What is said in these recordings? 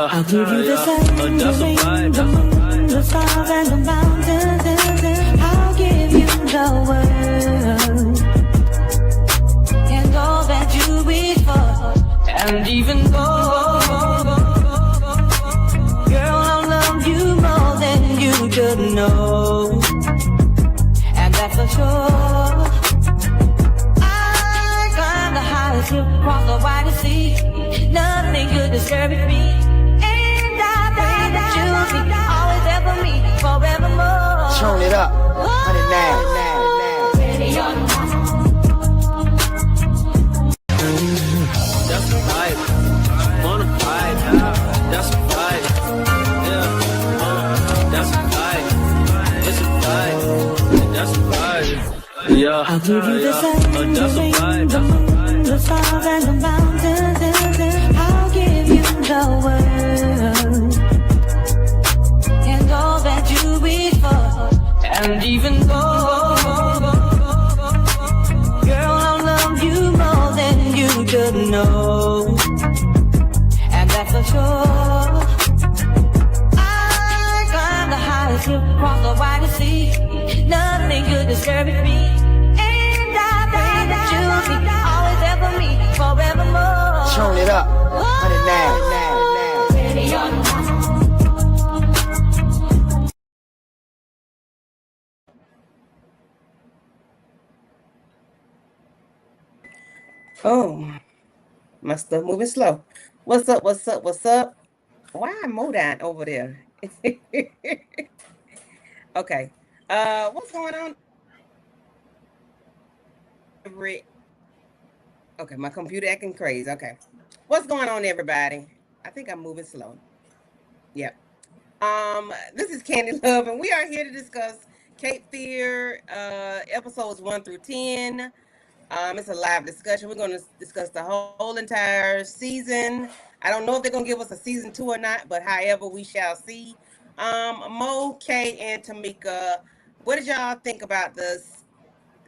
I'll give you the sun, the rain, the moon, the stars, and the mountains. I'll give you the world and all that you wish for. And even though, girl, I'll love you more than you could know. And that's for sure. I climb the highest hill, cross the widest sea. Nothing could disturb me. And I pray that you'll be always there for me, forevermore. Turn it up. 109. Ready or not. That's a vibe. Wanna vibe. That's a vibe. Yeah. That's a vibe. It's a vibe. That's a vibe. Yeah. I'll give you the sun, the rain, the moon, the stars, and the mountains. I'll give you the world and all that you wish for. And even though, girl, I'll love you more than you could know. And that's for sure. I climb the highest hill, cross the widest sea. Nothing could disturb me. And I pray that you'll be always there for me, forevermore. Turn it up. 109. Ready or not. Oh, my stuff moving slow. What's up? What's up? What's up? Why Modan over there? Okay. What's going on? Okay, my computer acting crazy. Okay. What's going on, everybody? I think I'm moving slow. Yep. This is Candy Love, and we are here to discuss Cape Fear, episodes 1 through 10. It's a live discussion. We're going to discuss the whole entire season. I don't know if they're going to give us a season 2 or not, but however, we shall see. Mo, Kay, and Tamika, what did y'all think about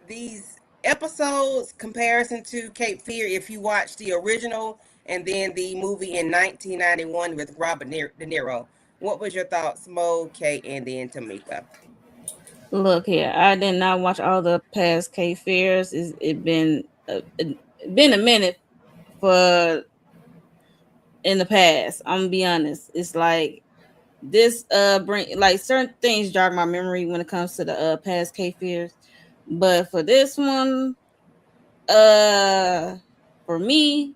these episodes comparison to Cape Fear if you watched the original and then the movie in 1991 with Robert De Niro? What was your thoughts, Mo, Kay, and then Tamika? Look here, I did not watch all the past Cape Fears. It been a minute for in the past. I'm gonna be honest. It's like this bring like certain things jog my memory when it comes to the past Cape Fears, but for this one, for me,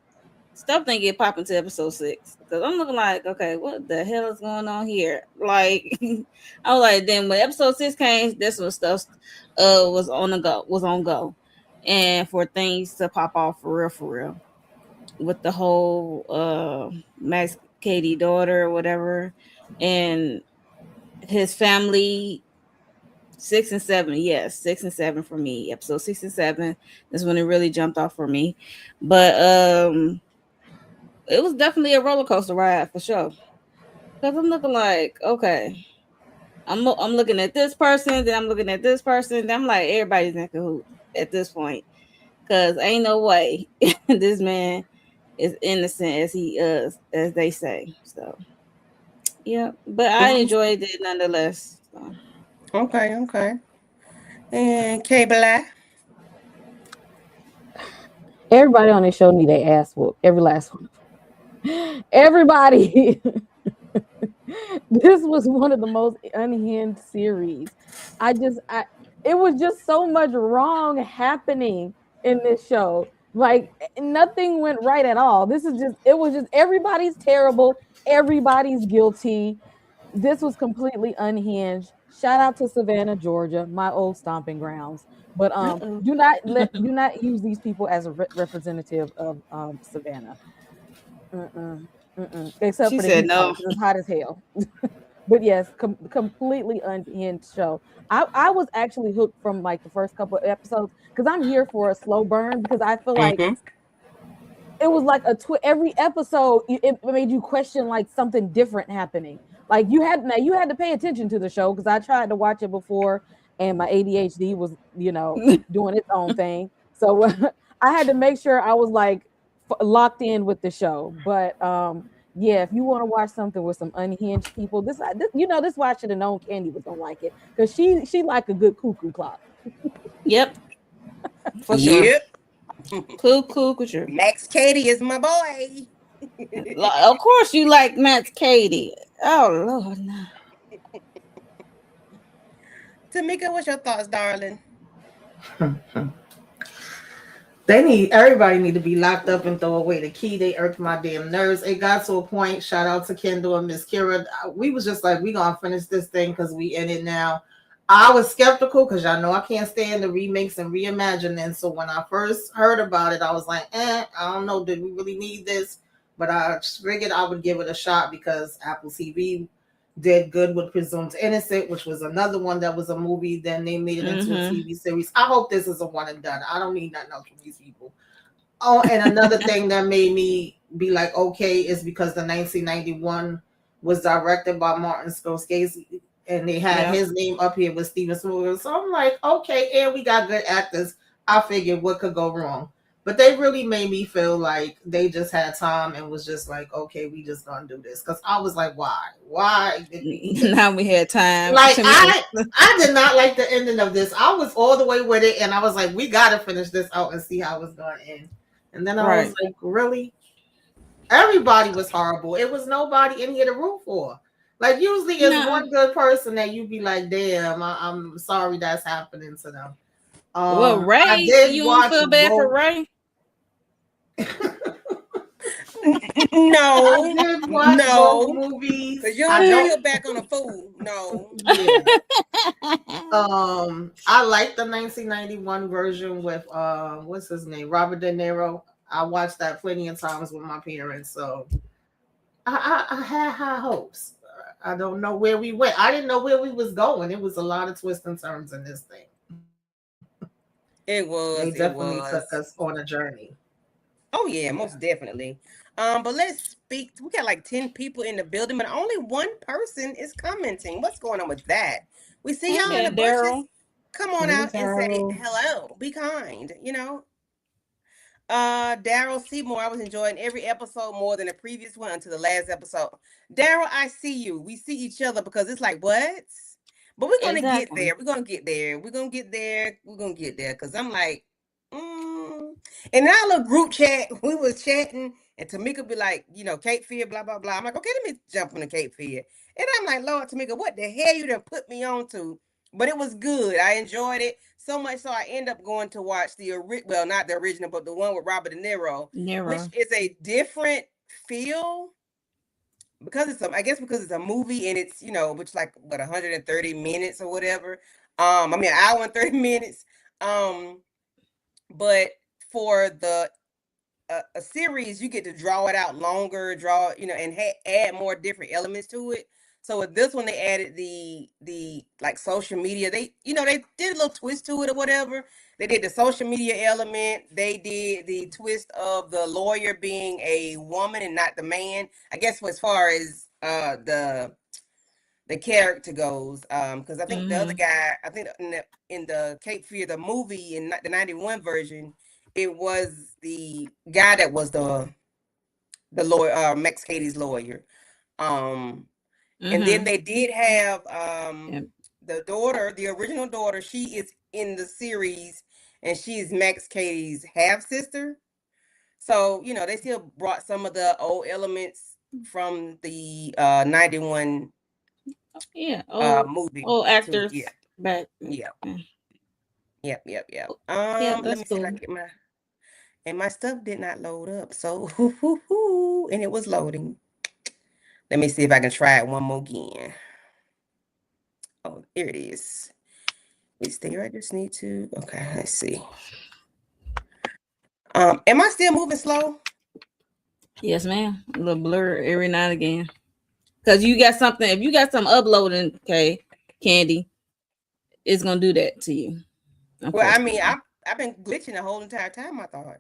stuff didn't get popping to episode 6 because I'm looking like, okay, what the hell is going on here? Like, I was like, then when episode 6 came, this was stuff was on go, and for things to pop off for real, with the whole Max Katie daughter or whatever, and his family. 6 and 7, yes, 6 and 7 for me. Episode 6 and 7 is when it really jumped off for me, but it was definitely a roller coaster ride for sure. Because I'm looking like, okay, I'm looking at this person, then I'm looking at this person, then I'm like, everybody's in cahoots at this point. Because ain't no way this man is innocent as he is, as they say. So, yeah, but I enjoyed it nonetheless. So. Okay. And Kay Black. Everybody on this show need their ass whooped. Every last one. Everybody. This was one of the most unhinged series. It was just so much wrong happening in this show. Like nothing went right at all. It was just everybody's terrible. Everybody's guilty. This was completely unhinged. Shout out to Savannah, Georgia, my old stomping grounds. But do not use these people as a representative of Savannah. Except she for said no. It's hot as hell. But yes, completely unhinged show. I was actually hooked from like the first couple of episodes because I'm here for a slow burn because I feel like it was like every episode it made you question like something different happening. Like you had to pay attention to the show because I tried to watch it before and my ADHD was, doing its own thing. So I had to make sure I was like locked in with the show. But Yeah, if you want to watch something with some unhinged people, this this why I should have known Candy was gonna like it because she like a good cuckoo clock. Yep, for sure. Yep. Cool, sure. Max Katie is my boy. Of course, you like Matt Katie. Oh Lord, no. Tamika, what's your thoughts, darling? Everybody need to be locked up and throw away the key. They irked my damn nerves. It got to a point. Shout out to Kendall and Miss Kira. We was just like, we gonna finish this thing because we in it now. I was skeptical because y'all know I can't stand the remakes and reimagining. So when I first heard about it, I was like, I don't know, did we really need this? But I figured I would give it a shot because Apple TV did good with Presumed Innocent, which was another one that was a movie. Then they made it into a TV series. I hope this is a one and done. I don't need nothing else from these people. Oh, and another thing that made me be like, okay, is because the 1991 was directed by Martin Scorsese, and they had his name up here with Steven Spielberg. So I'm like, okay, and we got good actors. I figured what could go wrong. But they really made me feel like they just had time and was just like, okay, we just gonna do this. Because I was like, why? Why did we? Now we had time. Like I did not like the ending of this. I was all the way with it, and I was like, we gotta finish this out and see how it's gonna end. And then I was like, really? Everybody was horrible. It was nobody in here to root for. Like usually it's one good person that you'd be like, damn, I'm sorry that's happening to them. Well, Ray, you don't feel bad for Ray? No, I did watch both movies. Cause you don't feel back on a fool. No. Yeah. I like the 1991 version with what's his name, Robert De Niro. I watched that plenty of times with my parents, so I had high hopes. I don't know where we went. I didn't know where we was going. It was a lot of twists and turns in this thing. It was. They definitely took us on a journey. Oh yeah, most definitely. But let's speak. We got like 10 people in the building, but only one person is commenting. What's going on with that? We see y'all in the bushes. Come on out and say hello. Be kind, Daryl Seymour, I was enjoying every episode more than the previous one until the last episode. Daryl, I see you. We see each other because it's like, what? But we're going to get there. We're going to get there. We're going to get there. We're going to get there. Because I'm like, And in our little group chat, we was chatting, and Tamika be like, Cape Fear, blah, blah, blah. I'm like, okay, let me jump on the Cape Fear. And I'm like, Lord, Tamika, what the hell you done put me on to? But it was good. I enjoyed it so much so I end up going to watch not the original, but the one with Robert De Niro, which is a different feel. Because it's a movie and it's, which like 130 minutes or whatever. An hour and 30 minutes. But for a series, you get to draw it out longer, and add more different elements to it. So with this one, they added the like social media. They did a little twist to it or whatever. They did the social media element. They did the twist of the lawyer being a woman and not the man. I guess as far as the character goes, because I think the other guy, I think in the Cape Fear, the movie in the 91 version, it was the guy that was the lawyer, Max Katie's lawyer. And then they did have the daughter, the original daughter. She is in the series, and she is Max Katie's half sister. So they still brought some of the old elements from the 91 movie. Old actors back. Yep. Let me see if I get my stuff did not load up. So and it was loading. Let me see if I can try it one more again. Oh, here it is. It's there. I just need to. Okay, let's see. Am I still moving slow? Yes, ma'am. A little blur every now and again. Because you got something. If you got something uploading, okay, Candy, it's gonna do that to you. Well, I've been glitching the whole entire time, I thought.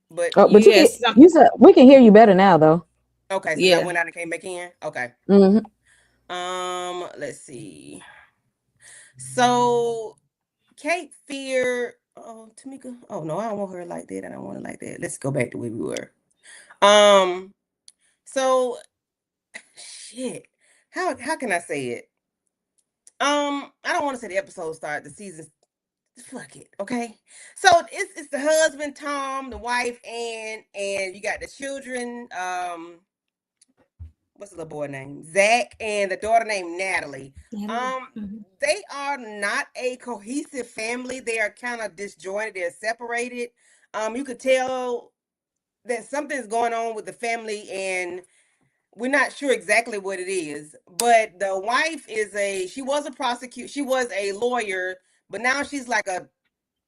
But you said we can hear you better now, though. Okay, so I went out and came back in. Okay. Let's see. So, Cape Fear. Oh, Tamika. Oh no, I don't want her like that. I don't want her like that. Let's go back to where we were. So shit. How can I say it? I don't want to say the episode start, the season. Fuck it, okay. So it's the husband Tom, the wife Ann, and you got the children. What's the little boy name? Zach, and the daughter named Natalie. They are not a cohesive family. They are kind of disjointed. They're separated. You could tell that something's going on with the family, and we're not sure exactly what it is. But the wife she was a prosecutor, she was a lawyer, but now she's like a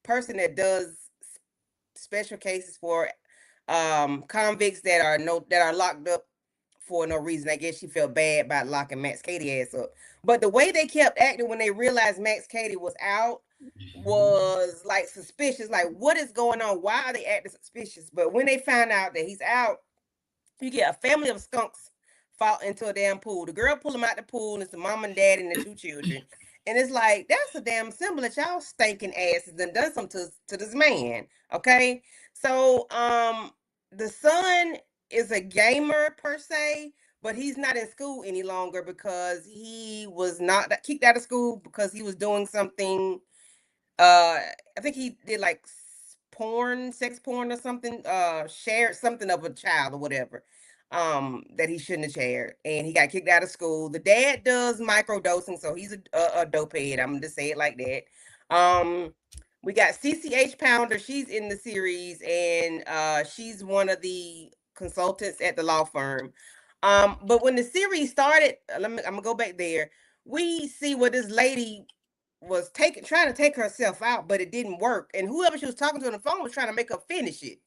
person that does special cases for convicts that are locked up for no reason. I guess she felt bad about locking Max Cady ass up. But the way they kept acting when they realized Max Cady was out was like suspicious. Like, what is going on? Why are they acting suspicious? But when they found out that he's out, you get a family of skunks fall into a damn pool. The girl pull them out the pool, and it's the mom and dad and the two children. And it's like, that's a damn symbol that y'all stinking asses done something to this man. Okay. So the son is a gamer per se, but he's not in school any longer because he was not kicked out of school because he was doing something. I think he did like sex porn or something, shared something of a child or whatever, that he shouldn't have shared, and he got kicked out of school. The dad does microdosing, so he's a dope head. I'm gonna just say it like that. We got CCH Pounder. She's in the series, and she's one of the consultants at the law firm. But when the series started, I'm gonna go back there. We see where this lady was trying to take herself out, but it didn't work. And whoever she was talking to on the phone was trying to make her finish it.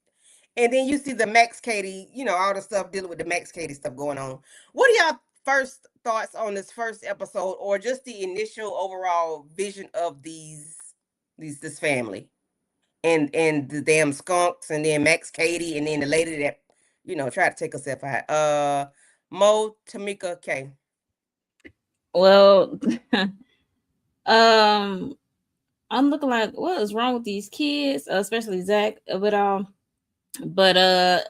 And then you see the Max Cady, all the stuff dealing with the Max Cady stuff going on. What are y'all first thoughts on this first episode, or just the initial overall vision of this family and the damn skunks, and then Max Cady, and then the lady that tried to take herself out? Mo, Tamika, K. Well, I'm looking like, what is wrong with these kids, especially Zach of it all. But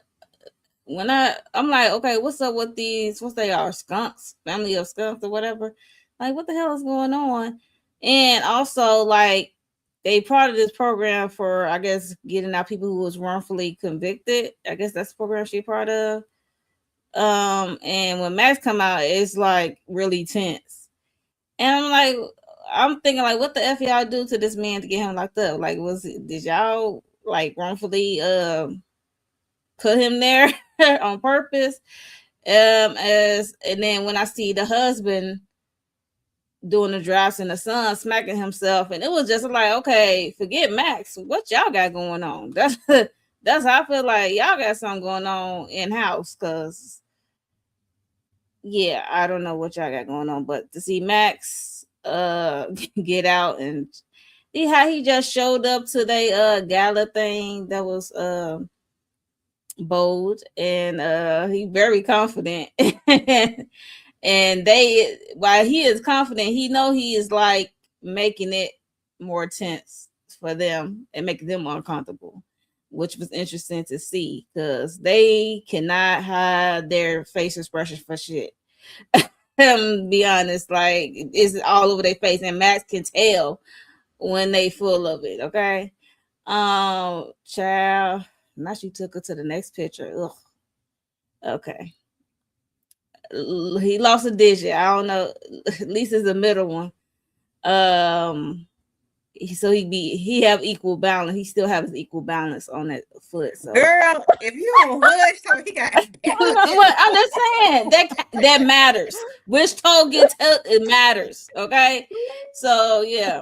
when I'm like, okay, what's up with these? What's they are, skunks, family of skunks or whatever? Like, what the hell is going on? And also, like, they part of this program for, I guess, getting out people who was wrongfully convicted. I guess that's the program she part of. And when Max come out, it's like really tense. And I'm thinking like, what the F y'all do to this man to get him locked up? Like, did y'all like wrongfully put him there on purpose? And then when I see the husband doing the drops and the son smacking himself, and it was just like, okay, forget Max. What y'all got going on? That's how I feel like y'all got something going on in house, cause yeah, I don't know what y'all got going on, but to see Max get out and see how he just showed up to the gala thing, that was bold, and he very confident. And while he is confident, he know he is like making it more tense for them and making them uncomfortable, which was interesting to see because they cannot hide their face expressions for shit. Be honest, like it's all over their face, and Max can tell when they full of it. Okay, child. Now she took her to the next picture. Ugh. Okay. He lost a digit. I don't know. At least it's the middle one. So he have equal balance. He still have his equal balance on that foot. So girl, if you don't hush, so he got. I'm just saying that matters. Which toe gets hurt, it matters. Okay, so yeah,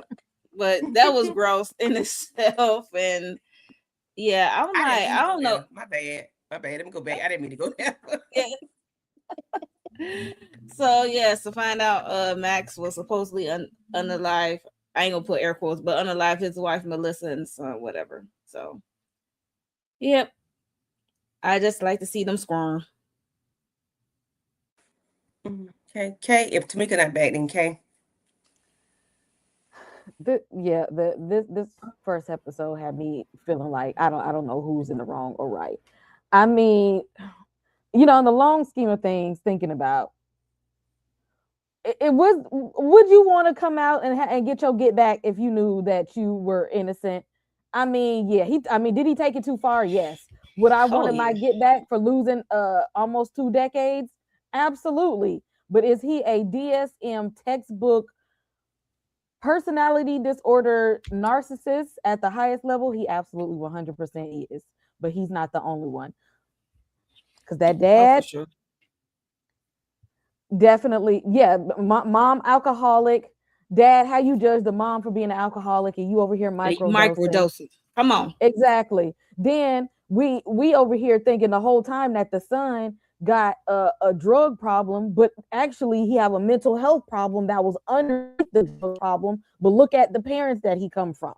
but that was gross in itself, and yeah, I don't know. My bad. Let me go back. I didn't mean to go there. So yes, to find out Max was supposedly unalive. I ain't gonna put air quotes, but unalive his wife Melissa and son, whatever. So yep. I just like to see them squirm. Okay, K. If Tamika not back, then K. This first episode had me feeling like I don't know who's in the wrong or right. I mean, in the long scheme of things, thinking about it was, would you want to come out and get your get back if you knew that you were innocent? I mean, yeah, did he take it too far? Yes. Would I Oh wanted my yeah. get back for losing almost 2 decades? Absolutely. But is he a DSM textbook personality disorder narcissist at the highest level? He absolutely 100% is. But he's not the only one. Because that Oh, for dad, sure. definitely, yeah. Mom alcoholic. Dad, how you judge the mom for being an alcoholic and you over here microdosing? Microdosing. Come on. Exactly. Then we over here thinking the whole time that the son got a drug problem, but actually he have a mental health problem that was under the drug problem. But look at the parents that he come from.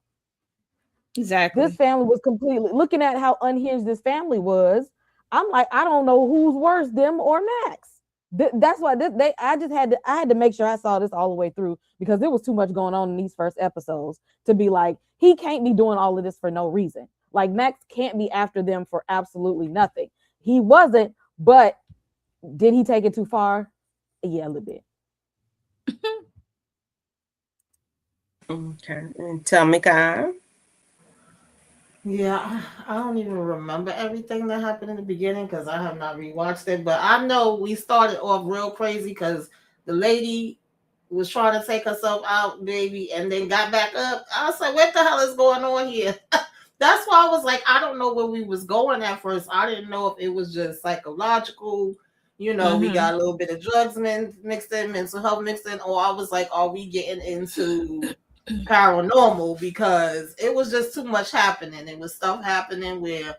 Exactly. This family was completely, looking at how unhinged this family was. I'm like, I don't know who's worse, them or Max. That's why I had to make sure I saw this all the way through, because there was too much going on in these first episodes to be like, he can't be doing all of this for no reason. Like, Max can't be after them for absolutely nothing. He wasn't, but did he take it too far? Yeah, a little bit. Okay. And tell me, Kyle. Yeah, I don't even remember everything that happened in the beginning because I have not rewatched it. But I know we started off real crazy because the lady was trying to take herself out, baby, and then got back up. I was like, what the hell is going on here? That's why I was like, I don't know where we was going at first. I didn't know if it was just psychological. We got a little bit of drugs mixed in, mental health mixed in, or I was like, are we getting into paranormal? Because it was just too much happening. It was stuff happening where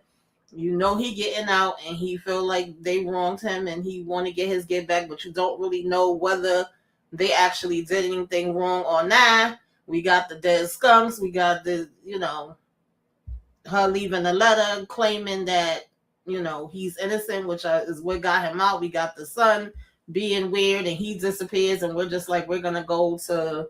he getting out and he feel like they wronged him and he want to get his get back, but you don't really know whether they actually did anything wrong or not. We got the dead skunks. We got the her leaving a letter claiming that he's innocent, which is what got him out. We got the son being weird and he disappears, and we're just like, we're gonna go to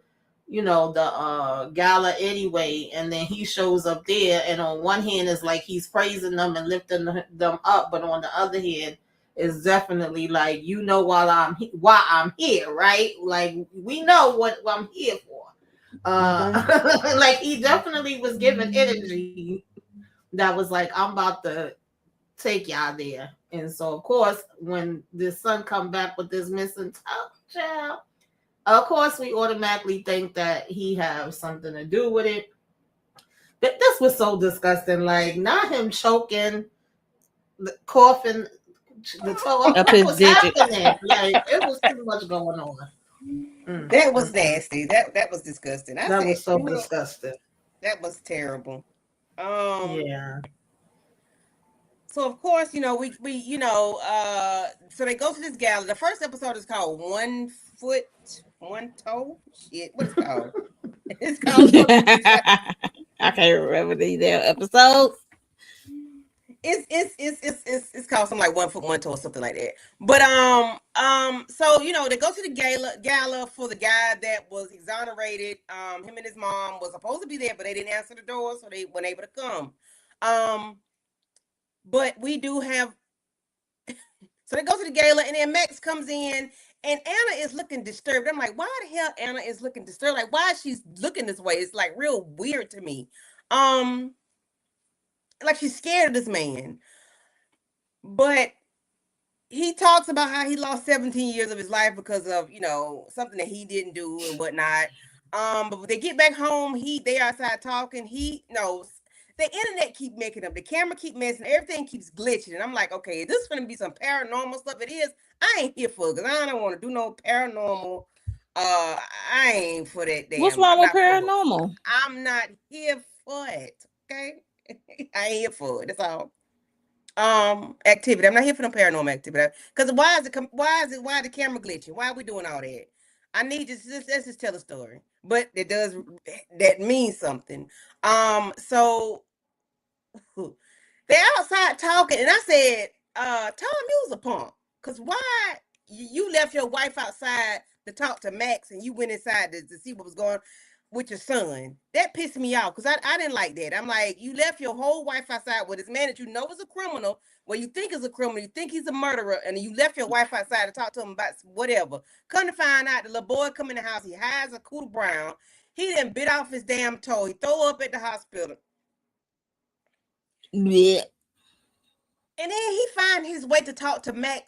the gala anyway, and then he shows up there, and on one hand is like he's praising them and lifting them up, but on the other hand is definitely like, why I'm here, right? Like, we know what I'm here for. Like, he definitely was giving energy that was like, I'm about to take y'all there. And so of course when this son come back with this missing child, of course, we automatically think that he has something to do with it. But this was so disgusting. Like, not him choking, coughing, the toe up his digit. Like, it was too much going on. That was nasty. That was disgusting. That was so disgusting. That was terrible. Yeah. So of course, we so they go to this gala. The first episode is called 1 Foot, 1 Toe. Shit, what's it called? It's called. I can't remember the episodes. It's called something like 1 Foot, 1 Toe or something like that. But so they go to the gala for the guy that was exonerated. Him and his mom was supposed to be there, but they didn't answer the door, so they weren't able to come. But we do have. So they go to the gala, and then Max comes in, and Anna is looking disturbed. I'm like, why the hell Anna is looking disturbed? Like, why is she looking this way? It's like real weird to me. Like she's scared of this man. But he talks about how he lost 17 years of his life because of, something that he didn't do and whatnot. But when they get back home, they outside talking. He knows. The internet keep making up. The camera keep messing. Everything keeps glitching. And I'm like, okay, is this going to be some paranormal stuff? It is. I ain't here for it because I don't want to do no paranormal. I ain't for that damn. What's wrong with paranormal? I'm not here for it. Okay? I ain't here for it. That's all. Activity. I'm not here for no paranormal activity. Because why is the camera glitching? Why are we doing all that? I need let's just tell a story. But that means something. So they're outside talking, and I said, tell him you was a punk. Because why you left your wife outside to talk to Max and you went inside to see what was going on? with your son. That pissed me off because I didn't like that. I'm like, you left your whole wife outside with this man that you know is a criminal, well, you think is a criminal, you think he's a murderer, and you left your wife outside to talk to him about whatever. Come to find out, the little boy come in the house, he hides a Cooter Brown. He done bit off his damn toe. He throw up at the hospital. Yeah. And then he find his way to talk to Max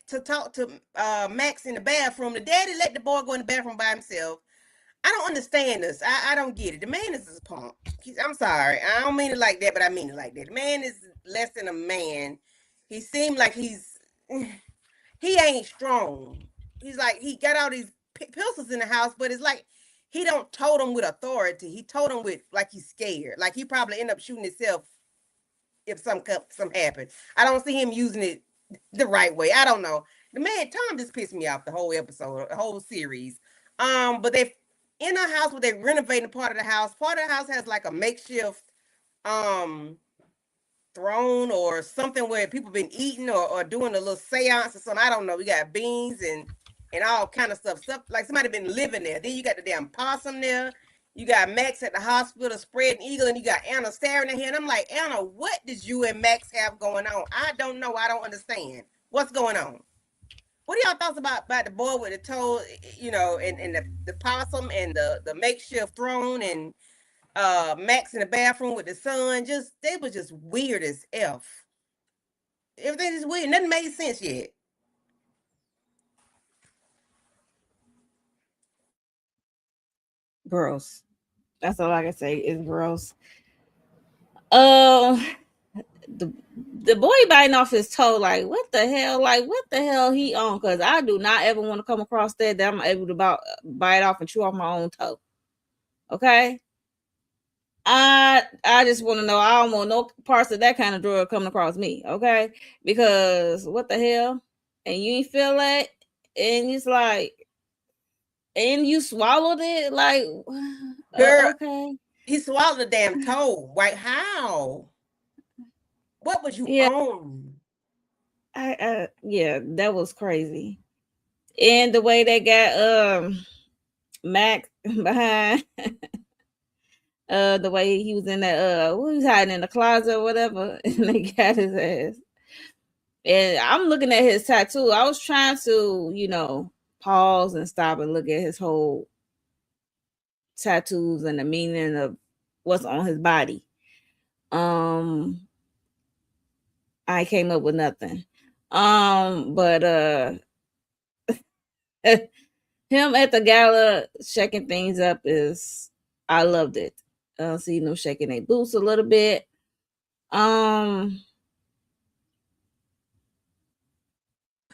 in the bathroom. The daddy let the boy go in the bathroom by himself. I don't understand this. I don't get it. The man is a punk. I'm sorry. I don't mean it like that, but I mean it like that. The man is less than a man. He seemed like he ain't strong. He's like, he got all these pistols in the house, but it's like he don't told him with authority. He told him with like he's scared. Like he probably end up shooting himself if some happened. I don't see him using it the right way. I don't know. The man, Tom just pissed me off the whole episode, the whole series. But they in a house where they're renovating part of the house. Part of the house has like a makeshift throne or something where people been eating or doing a little seance or something. I don't know. We got beans and all kind of stuff like somebody been living there. Then you got the damn possum there. You got Max at the hospital spreading eagle, and you got Anna staring at him. And I'm like, Anna, what did you and Max have going on? I don't know. I don't understand. What's going on? What are y'all thoughts about the boy with the toe, you know, and the possum and the makeshift throne and Max in the bathroom with the son? They were just weird as F. Everything is weird. Nothing made sense yet. Gross. That's all I can say is gross. The boy biting off his toe, like what the hell? Like what the hell he on? Because I do not ever want to come across that I'm able to bite off and chew off my own toe. Okay. I just want to know. I don't want no parts of that kind of drug coming across me. Okay. Because what the hell? And you ain't feel that, and it's like, and you swallowed it, like, girl. Okay. He swallowed the damn toe. Right? How? What was you on? Yeah, that was crazy. And the way they got Max behind the way he was in that he was hiding in the closet or whatever, and they got his ass. And I'm looking at his tattoo. I was trying to, you know, pause and stop and look at his whole tattoos and the meaning of what's on his body. I came up with nothing. But him at the gala shaking things up I loved it. See them shaking their boots a little bit.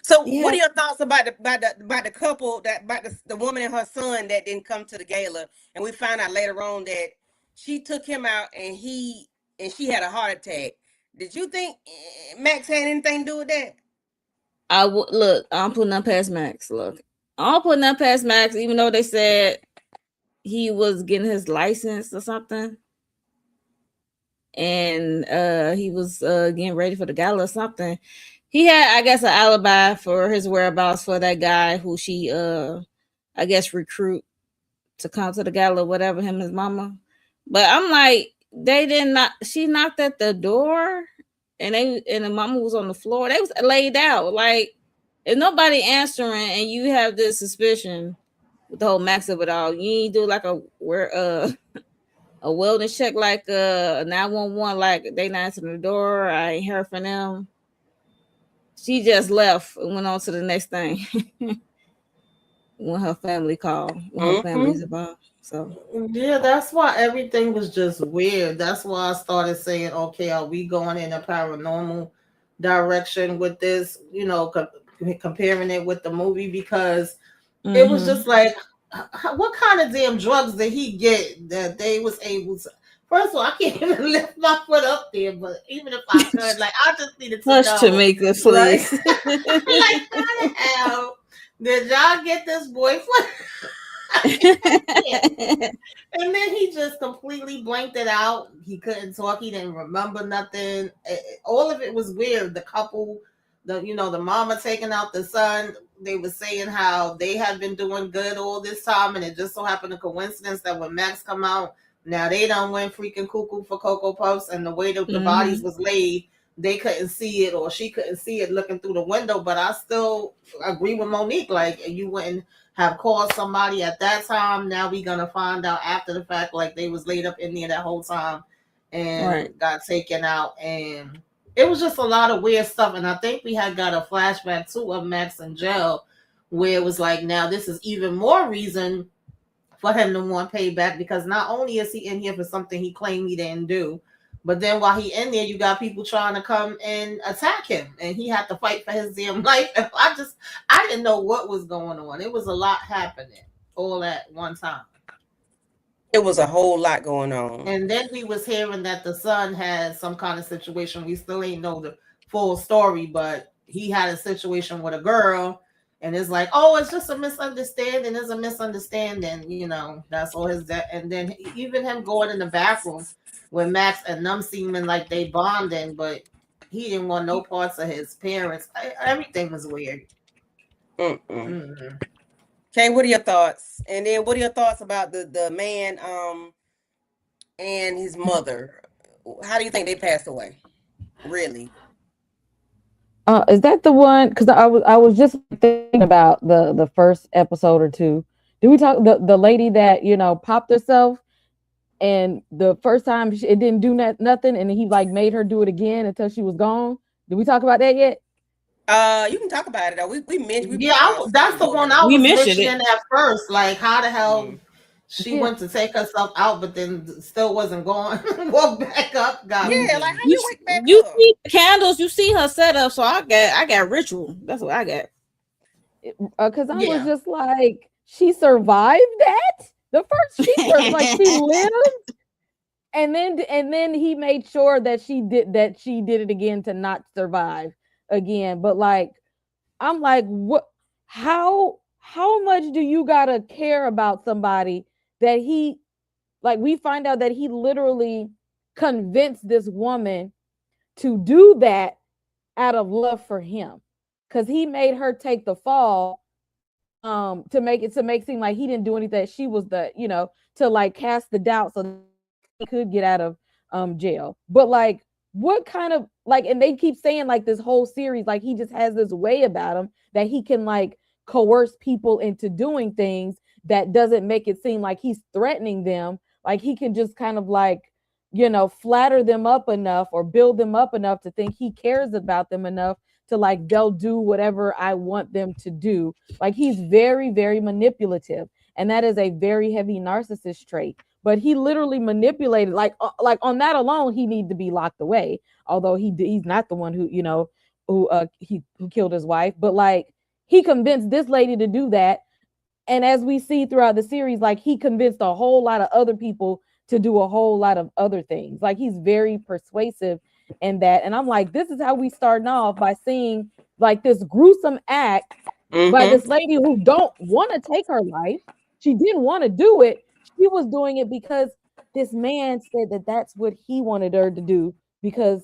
So yeah. What are your thoughts about the couple about the woman and her son that didn't come to the gala, and we found out later on that she took him out and she had a heart attack. Did you think Max had anything to do with that? Look, I'm putting up past Max. Look, I'm putting up past Max, even though they said he was getting his license or something, and he was getting ready for the gala or something. He had, I guess, an alibi for his whereabouts for that guy who she, I guess, recruit to come to the gala, whatever, him and his mama. But I'm like, she knocked at the door, and the mama was on the floor. They was laid out. Like, if nobody answering and you have this suspicion with the whole Max of it all, you ain't do like a wellness check, like 911, like they not answering the door. I ain't heard from them. She just left and went on to the next thing when her family called, when her family's involved. So yeah, that's why everything was just weird. That's why I started saying, okay, are we going in a paranormal direction with this? You know, comparing it with the movie, because it was just like, what kind of damn drugs did he get that they was able to? First of all, I can't even lift my foot up there, but even if I could, like, I just needed to know. Tamika, please. Like, how the hell did y'all get this boyfriend? And then he just completely blanked it out. He couldn't talk. He didn't remember nothing. All of it was weird. The couple, the mama taking out the son. they were saying how they had been doing good all this time, and it just so happened a coincidence that when Max come out, now they done went freaking cuckoo for Cocoa Puffs, and the way that the bodies was laid, they couldn't see it, or she couldn't see it looking through the window. But I still agree with Monique. Like, you wouldn't have called somebody at that time. Now we gonna find out after the fact, like they was laid up in there that whole time and got taken out. And it was just a lot of weird stuff. And I think we had got a flashback too of Max in jail, where it was like, now this is even more reason for him to want payback, because not only is he in here for something he claimed he didn't do, but then while he in there, you got people trying to come and attack him, and he had to fight for his damn life. And I didn't know what was going on. It was a lot happening all at one time. It was a whole lot going on. And then we was hearing that the son had some kind of situation. We still ain't know the full story, but he had a situation with a girl, and it's like, oh, it's just a misunderstanding. It's a misunderstanding, you know. That's all his dad. And then even him going in the bathroom with Max and them seeming like they bonding, but he didn't want no parts of his parents. Everything was weird. Mm-hmm. Okay, what are your thoughts? And then what are your thoughts about the man and his mother? How do you think they passed away? Really? Is that the one? Because I was just thinking about the first episode or two. Did we talk the lady that, you know, popped herself, and the first time it didn't do nothing, and he like made her do it again until she was gone? Did we talk about that yet? You can talk about it though. We mentioned. That's the one I was mentioning at first. Like, how the hell she went to take herself out, but then still wasn't going. Walk back up. Like, how you wake back up? See the candles. You see her setup. So I got ritual. That's what I got. Because I was just like, she survived that. The first like she lived, and then he made sure that she did it again to not survive again. But like, I'm like, what? How much do you gotta care about somebody that he, like, we find out that he literally convinced this woman to do that out of love for him, because he made her take the fall to make it seem like he didn't do anything. She was the, you know, to like cast the doubt so he could get out of jail. But like, what kind of, like, and they keep saying like this whole series, like he just has this way about him that he can like coerce people into doing things that doesn't make it seem like he's threatening them. Like he can just kind of like, you know, flatter them up enough or build them up enough to think he cares about them enough to like, they'll do whatever I want them to do. Like he's very, very manipulative. And that is a very heavy narcissist trait. But he literally manipulated, like on that alone, he needs to be locked away. Although he's not the one who, you know, who killed his wife. But like, he convinced this lady to do that. And as we see throughout the series, like he convinced a whole lot of other people to do a whole lot of other things. Like he's very persuasive in that. And I'm like, this is how we starting off, by seeing like this gruesome act by this lady who don't want to take her life. She didn't want to do it. She was doing it because this man said that that's what he wanted her to do, because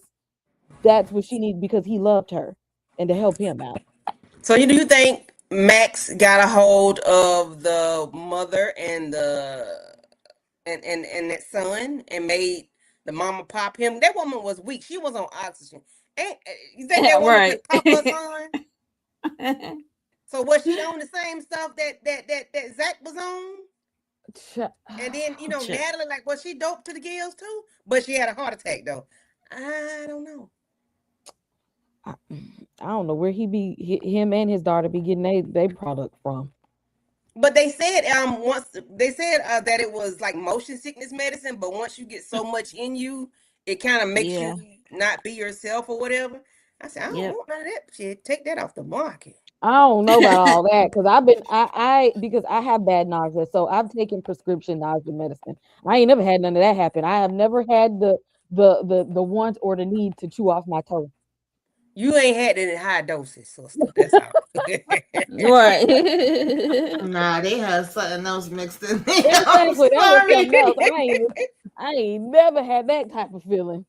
that's what she needed, because he loved her and to help him out. So do you think Max got a hold of the mother and and that son and made the mama pop him? That woman was weak. She was on oxygen. You think that woman could pop her son? So was she on the same stuff that Zach was on? And then, you know, Natalie, like, was she dope to the gills too? But she had a heart attack though. I don't know. I don't know where him and his daughter be getting their product from. But they said that it was like motion sickness medicine, but once you get so much in you, it kind of makes you not be yourself or whatever. I said, I don't want none of that shit. Take that off the market. I don't know about all that, because because I have bad nausea, so I've taken prescription nausea medicine. I ain't never had none of that happen. I have never had the want or the need to chew off my toe. You ain't had it in high doses, so that's all. Right. Nah, they have something else mixed in there. I ain't never had that type of feeling.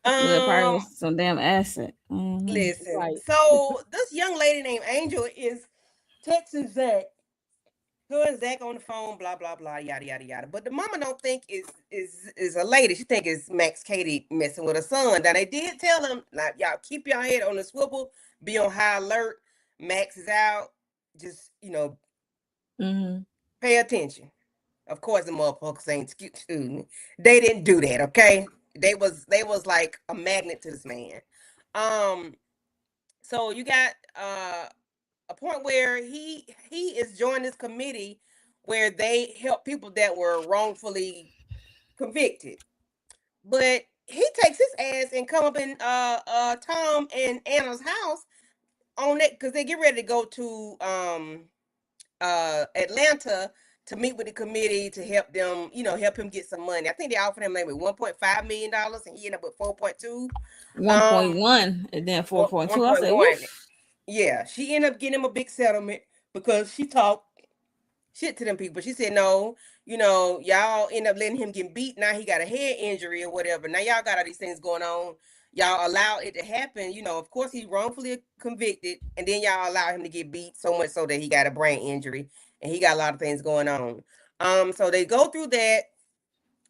Well, probably Um, some damn acid. Mhm. listen. Right. So this young lady named Angel is texting Zach. Her and Zach on the phone, blah blah blah, yada yada yada. But the mama don't think is a lady. She think it's Max Katie messing with her son. Now they did tell him, like, y'all keep your head on the swivel, be on high alert. Max is out. Just Mhm. pay attention. Of course, the motherfuckers ain't excuse me. They didn't do that, okay? They was like a magnet to this man. Um, so you got a point where he is joining this committee where they help people that were wrongfully convicted. But he takes his ass and come up in Tom and Anna's house on it because they get ready to go to Atlanta to meet with the committee to help them, help him get some money. I think they offered him maybe $1.5 million, and he ended up with 4.2. 1.1 and then 4.2. I said, 1.1. woof. Yeah, she ended up getting him a big settlement because she talked shit to them people. She said, no, y'all end up letting him get beat. Now he got a head injury or whatever. Now y'all got all these things going on. Y'all allow it to happen. Of course he's wrongfully convicted, and then y'all allow him to get beat so much so that he got a brain injury and he got a lot of things going on. So they go through that.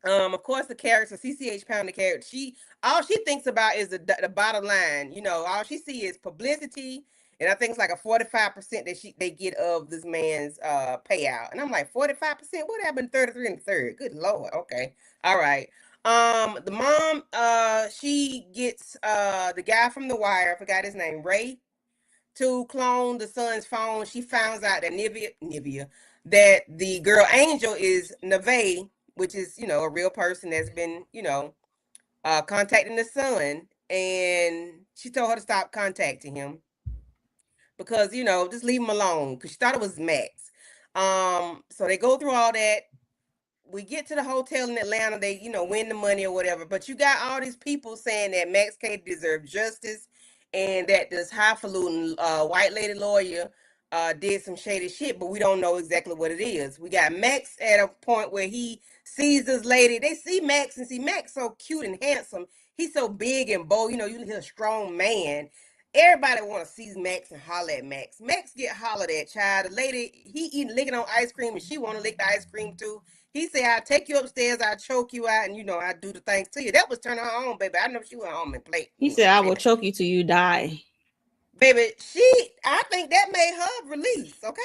Of course, the character CCH Pound, the character, all she thinks about is the bottom line. All she see is publicity, and I think it's like a 45% that they get of this man's payout. And I'm like, 45%? What happened 33 and third? Good Lord. Okay. All right. The mom, she gets the guy from The Wire, I forgot his name, Ray, to clone the son's phone. She finds out that Nivea, that the girl Angel is Neve, which is, a real person that's been, contacting the son. And she told her to stop contacting him because, just leave him alone because she thought it was Max. So they go through all that. We get to the hotel in Atlanta. They, win the money or whatever. But you got all these people saying that Max Katie deserves justice and that this highfalutin white lady lawyer did some shady shit, but we don't know exactly what it is. We got Max at a point where he sees this lady. They see Max and see Max so cute and handsome. He's so big and bold. He's a strong man. Everybody want to see Max and holler at Max. Max get hollered at, child. The lady, he eating, licking on ice cream, and she want to lick the ice cream too. He said, I'll take you upstairs, I'll choke you out, and I do the things to you. That was turning her on, baby. I know she went home and played. He said, I will choke you till you die. Baby, I think that made her release, okay?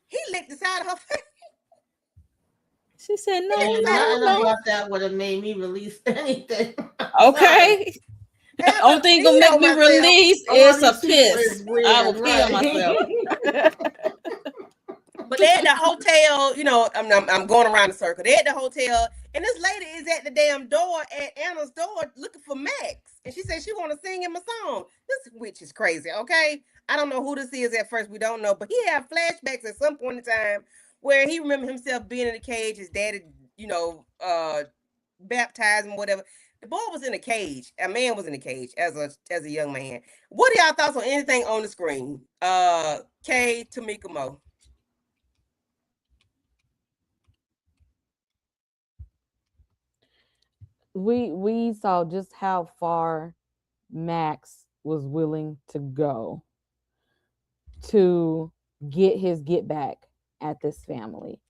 He licked the side of her face. She said, no, And no, nothing no. about that would have made me release anything. Okay. The only thing gonna make me release is a piss. I will pee on myself. But they're at the hotel, I'm going around the circle. They're at the hotel, and this lady is at the damn door, at Anna's door, looking for Max. And she said she want to sing him a song. This witch is crazy, okay? I don't know who this is at first. We don't know. But he had flashbacks at some point in time where he remembered himself being in a cage. His daddy, baptized him, whatever. The boy was in a cage. A man was in a cage as a young man. What are y'all thoughts on anything on the screen? Kay, Tamika Mo. We saw just how far Max was willing to go to get back at this family,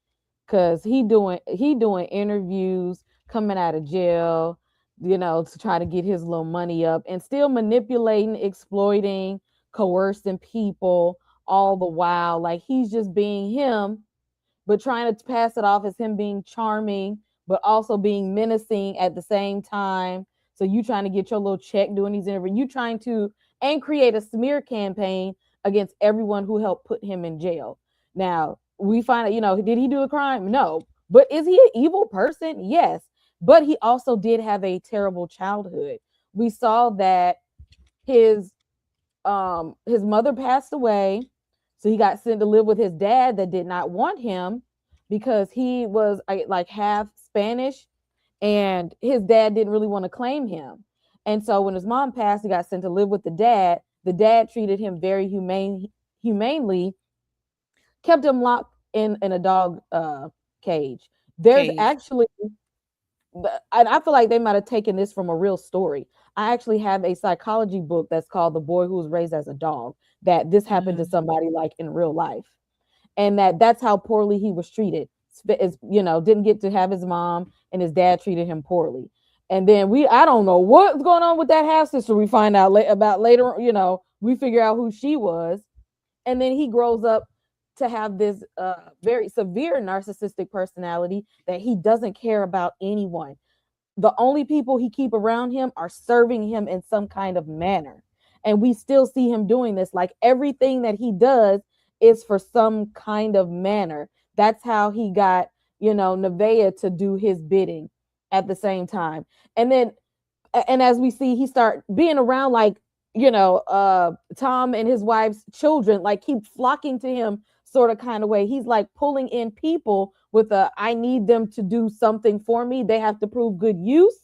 because he doing interviews coming out of jail, to try to get his little money up, and still manipulating, exploiting, coercing people all the while, like he's just being him, but trying to pass it off as him being charming, but also being menacing at the same time. So you trying to get your little check doing these interviews, you trying to and create a smear campaign against everyone who helped put him in jail. Now we find out, did he do a crime? No. But is he an evil person? Yes. But he also did have a terrible childhood. We saw that his mother passed away, so he got sent to live with his dad that did not want him because he was like half Spanish, and his dad didn't really want to claim him. And so when his mom passed, he got sent to live with the dad. The dad treated him very humanely, kept him locked in a dog cage. There's actually I feel like they might have taken this from a real story. I actually have a psychology book that's called The Boy Who Was Raised as a Dog, that this happened to somebody like in real life, and that's how poorly he was treated. Is, didn't get to have his mom, and his dad treated him poorly. And then I don't know what's going on with that half sister. We find out about later, we figure out who she was, and then he grows up to have this very severe narcissistic personality that he doesn't care about anyone. The only people he keep around him are serving him in some kind of manner. And we still see him doing this. Like everything that he does is for some kind of manner. That's how he got, Nevaeh to do his bidding at the same time. And then, and as we see, he start being around like, Tom and his wife's children, like keep flocking to him sort of kind of way. He's like pulling in people with I need them to do something for me. They have to prove good use,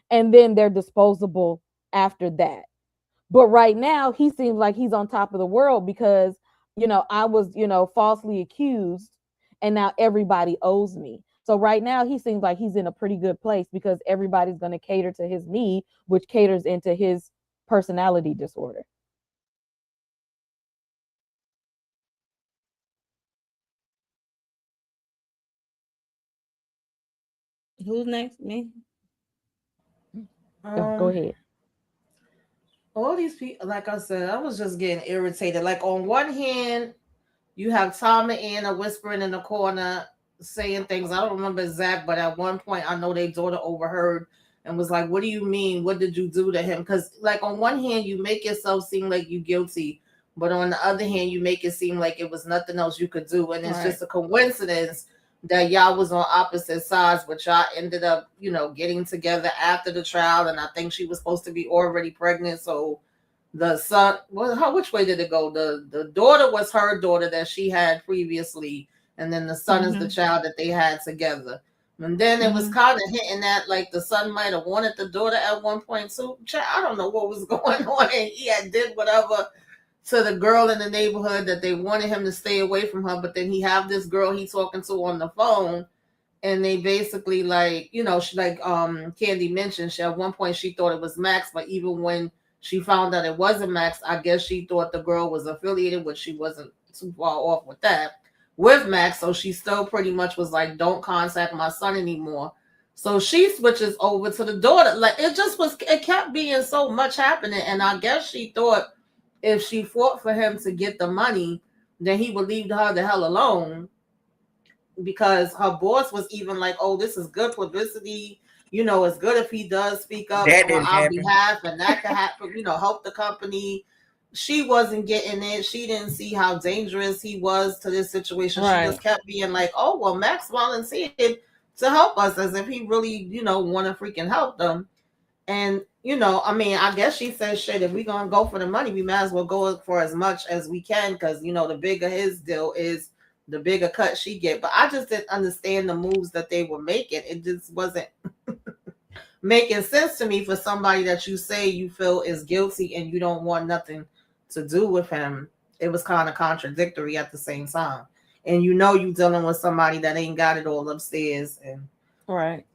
and then they're disposable after that. But right now, he seems like he's on top of the world because, I was, falsely accused, and now everybody owes me. So right now, he seems like he's in a pretty good place because everybody's going to cater to his need, which caters into his personality disorder. Who's next? Me? Go ahead. All these people, like I said, I was just getting irritated. Like on one hand, you have Tom and Anna whispering in the corner, saying things. I don't remember exact, but at one point I know their daughter overheard and was like, "What do you mean? What did you do to him?" Because like on one hand, you make yourself seem like you guilty, but on the other hand, you make it seem like it was nothing else you could do, and it's just a coincidence that y'all was on opposite sides, but y'all ended up, getting together after the trial. And I think she was supposed to be already pregnant. So the son, which way did it go? The daughter was her daughter that she had previously, and then the son is the child that they had together. And then it was kind of hinting at like the son might have wanted the daughter at one point too. I don't know what was going on, and he had did whatever to the girl in the neighborhood that they wanted him to stay away from her, but then he have this girl he talking to on the phone, and they basically like, she like Candy mentioned, she at one point she thought it was Max, but even when she found out it wasn't Max, I guess she thought the girl was affiliated, which she wasn't too far off with that, with Max. So she still pretty much was like, don't contact my son anymore. So she switches over to the daughter. Like it kept being so much happening, and I guess she thought if she fought for him to get the money, then he would leave her the hell alone, because her boss was even like, "Oh, this is good publicity. It's good if he does speak up on our behalf, and that could happen. Help the company." She wasn't getting it. She didn't see how dangerous he was to this situation. Right. She just kept being like, "Oh, well, Max volunteered to help us," as if he really, want to freaking help them. And, I guess she said, shit, if we're going to go for the money, we might as well go for as much as we can, because, the bigger his deal is, the bigger cut she get. But I just didn't understand the moves that they were making. It just wasn't making sense to me for somebody that you say you feel is guilty and you don't want nothing to do with him. It was kind of contradictory at the same time. And you're dealing with somebody that ain't got it all upstairs, and right.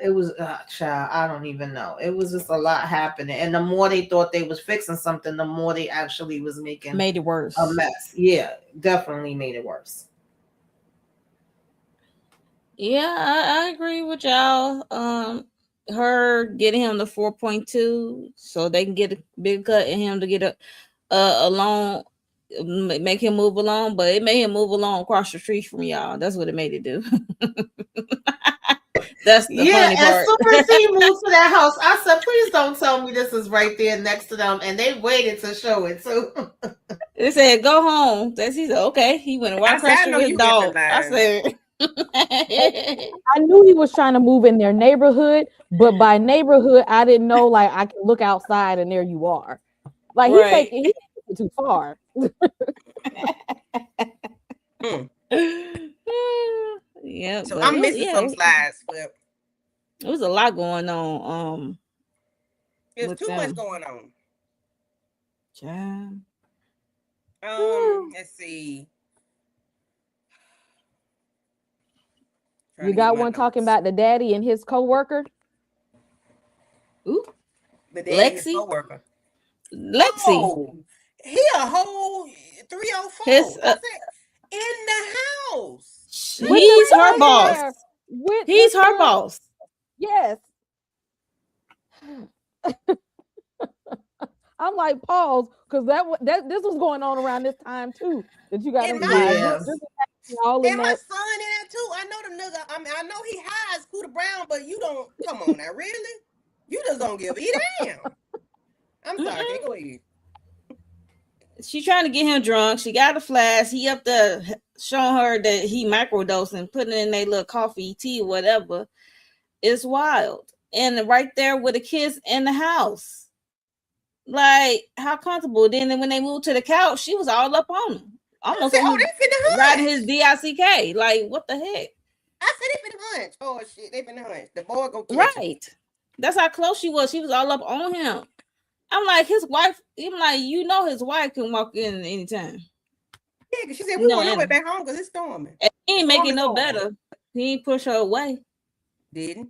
It was, child, I don't even know. It was just a lot happening. And the more they thought they was fixing something, the more they actually was made it worse. A mess. Yeah, definitely made it worse. Yeah, I agree with y'all. Her getting him the 4.2 so they can get a big cut and him to get a loan, make him move along, but it made him move along across the street from y'all. That's what it made it do. That's the funny part. As soon as he moved to that house, I said, please don't tell me this is right there next to them. And they waited to show it too. They said, go home. He said, okay. He went right across with his dog. I said, I knew he was trying to move in their neighborhood, but by neighborhood, I didn't know like I can look outside and there you are. Like he's taking it too far. Yeah, so I'm missing some slides. But it was a lot going on. There's too much going on. Yeah. Let's see. You got one talking about the daddy and his coworker. But they ain't his Lexi? coworker. Lexi. Oh, he a whole 304. His, I said in the house. With the he's her blonde boss. hair, with He's the her girl- boss. Yes. I'm like, pause, because this was going on around this time too. That you got to In my realize house. this is happening all in And my that. son in that too. I know the nigga. I mean, I know he hides Scooter Brown, but you don't. Come on now, really? You just don't give a damn. I'm sorry. Okay, go ahead. She trying to get him drunk. She got a flash. He up there showing her that he microdosing, putting it in their little coffee, tea, whatever. It's wild. And right there with the kids in the house. Like, how comfortable. Then when they moved to the couch, she was all up on him. Almost I said, like they finna riding hunch. his DICK. Like, what the heck? I said they finna hunch. Oh shit, they finna hunch. The boy go catch him. Right. That's how close she was. She was all up on him. I'm like, his wife, even like, you know, his wife can walk in anytime. Yeah, because she said we No, want our way and- back home because it's storming. And he ain't make it no Storming hard. better. He ain't push her away. Didn't.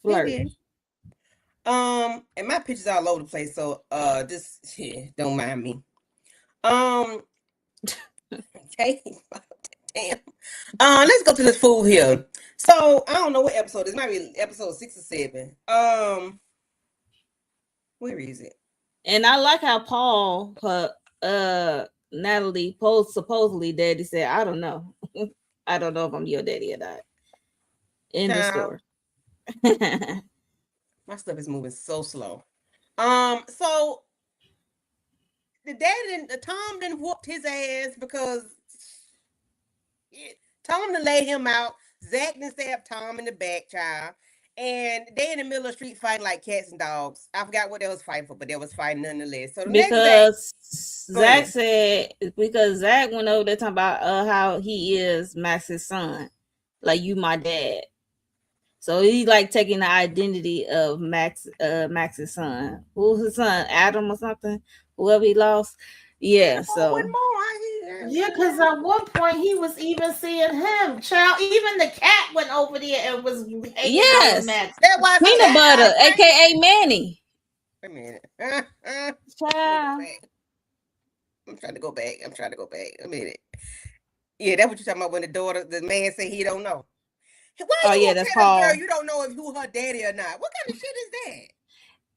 He Flirt. did. And my pictures all over the place, so just don't mind me. Okay. Damn. Let's go to this fool here. So I don't know what episode. This might be episode 6 or 7. Where is it? And I like how Paul, Natalie, supposedly daddy said, I don't know. I don't know if I'm your daddy or not. In the Child. store. My stuff is moving so slow. So the Tom done whooped his ass because Tom done laid him out. Zach done stabbed Tom in the back, child. And they in the middle of the street fighting like cats and dogs. I forgot what they was fighting for, but they was fighting nonetheless. So the next day, Because Go ahead. Zach said, because Zach went over there talking about how he is Max's son. Like, you my dad. So he like taking the identity of Max's son. Who's his son? Adam or something? Whoever he lost. Yeah, so one more. Yeah, because at one point he was even seeing him. Child, even the cat went over there and was hanging out Yes. with Max. That was peanut butter, aka Manny. Wait a minute. Child. I'm trying to go back. A minute. Yeah, that's what you're talking about when the man said he don't know. Why Oh, you yeah, gonna that's tell a girl Paul. you don't know if who her daddy or not? What kind of shit is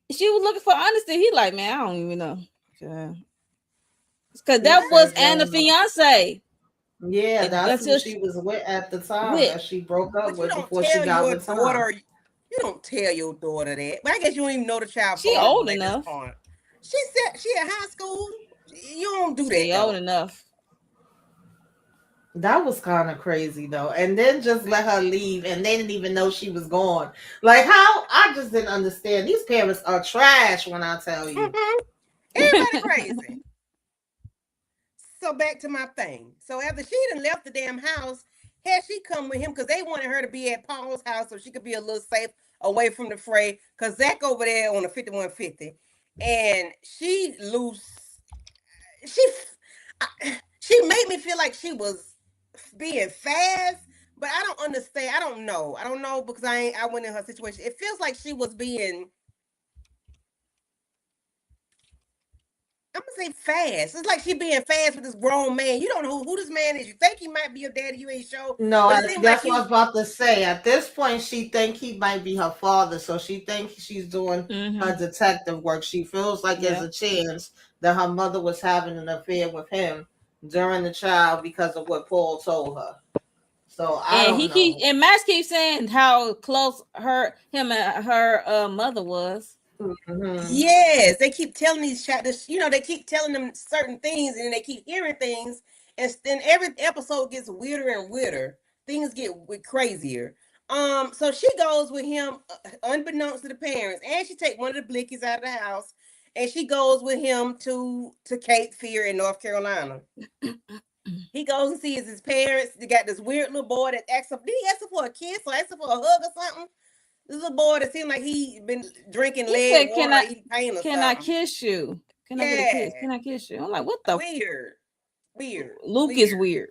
that? She was looking for honesty. He like, man, I don't even know. Because Yeah, that was I Anna don't know. fiance. Yeah, that's Until who she was with at the time with. that she broke up But you with don't before she tell got your with Tom. daughter. You don't tell your daughter that. But I guess you don't even know the child. She father old at this enough. point. She said she in high school. You don't do that. They old though. enough. That was kind of crazy though. And then just let her leave and they didn't even know she was gone. Like how? I just didn't understand. These parents are trash when I tell you. Everybody crazy. So back to my thing. So after she done left the damn house, had she come with him because they wanted her to be at Paul's house so she could be a little safe away from the fray. Because Zach over there on the 5150, and she loose. She made me feel like she was being fast, but I don't understand. I don't know because I went in her situation. It feels like she was being. I'm gonna say fast. It's like she being fast with this grown man. You don't know who this man is. You think he might be your daddy. You ain't sure. No, But it seems that's like what I was about to say. At this point, she think he might be her father, so she thinks she's doing her detective work. She feels like there's a chance that her mother was having an affair with him during the trial because of what Paul told her. So I don't know. And Max keeps saying how close him and her mother was. Mhm. Yes, they keep telling these chapters, they keep telling them certain things and they keep hearing things. And then every episode gets weirder and weirder. Things get crazier. So she goes with him unbeknownst to the parents, and she take one of the Blickies out of the house, and she goes with him to Cape Fear in North Carolina. He goes and sees his parents. They got this weird little boy that asks him. Did he ask him for a kiss or ask him for a hug or something? This little boy that seemed like he been drinking He lead said, water, eating pain or Can I something. kiss you? Can I get a kiss? Yeah. Can I kiss you? I'm like, what the? Weird. Luke is weird.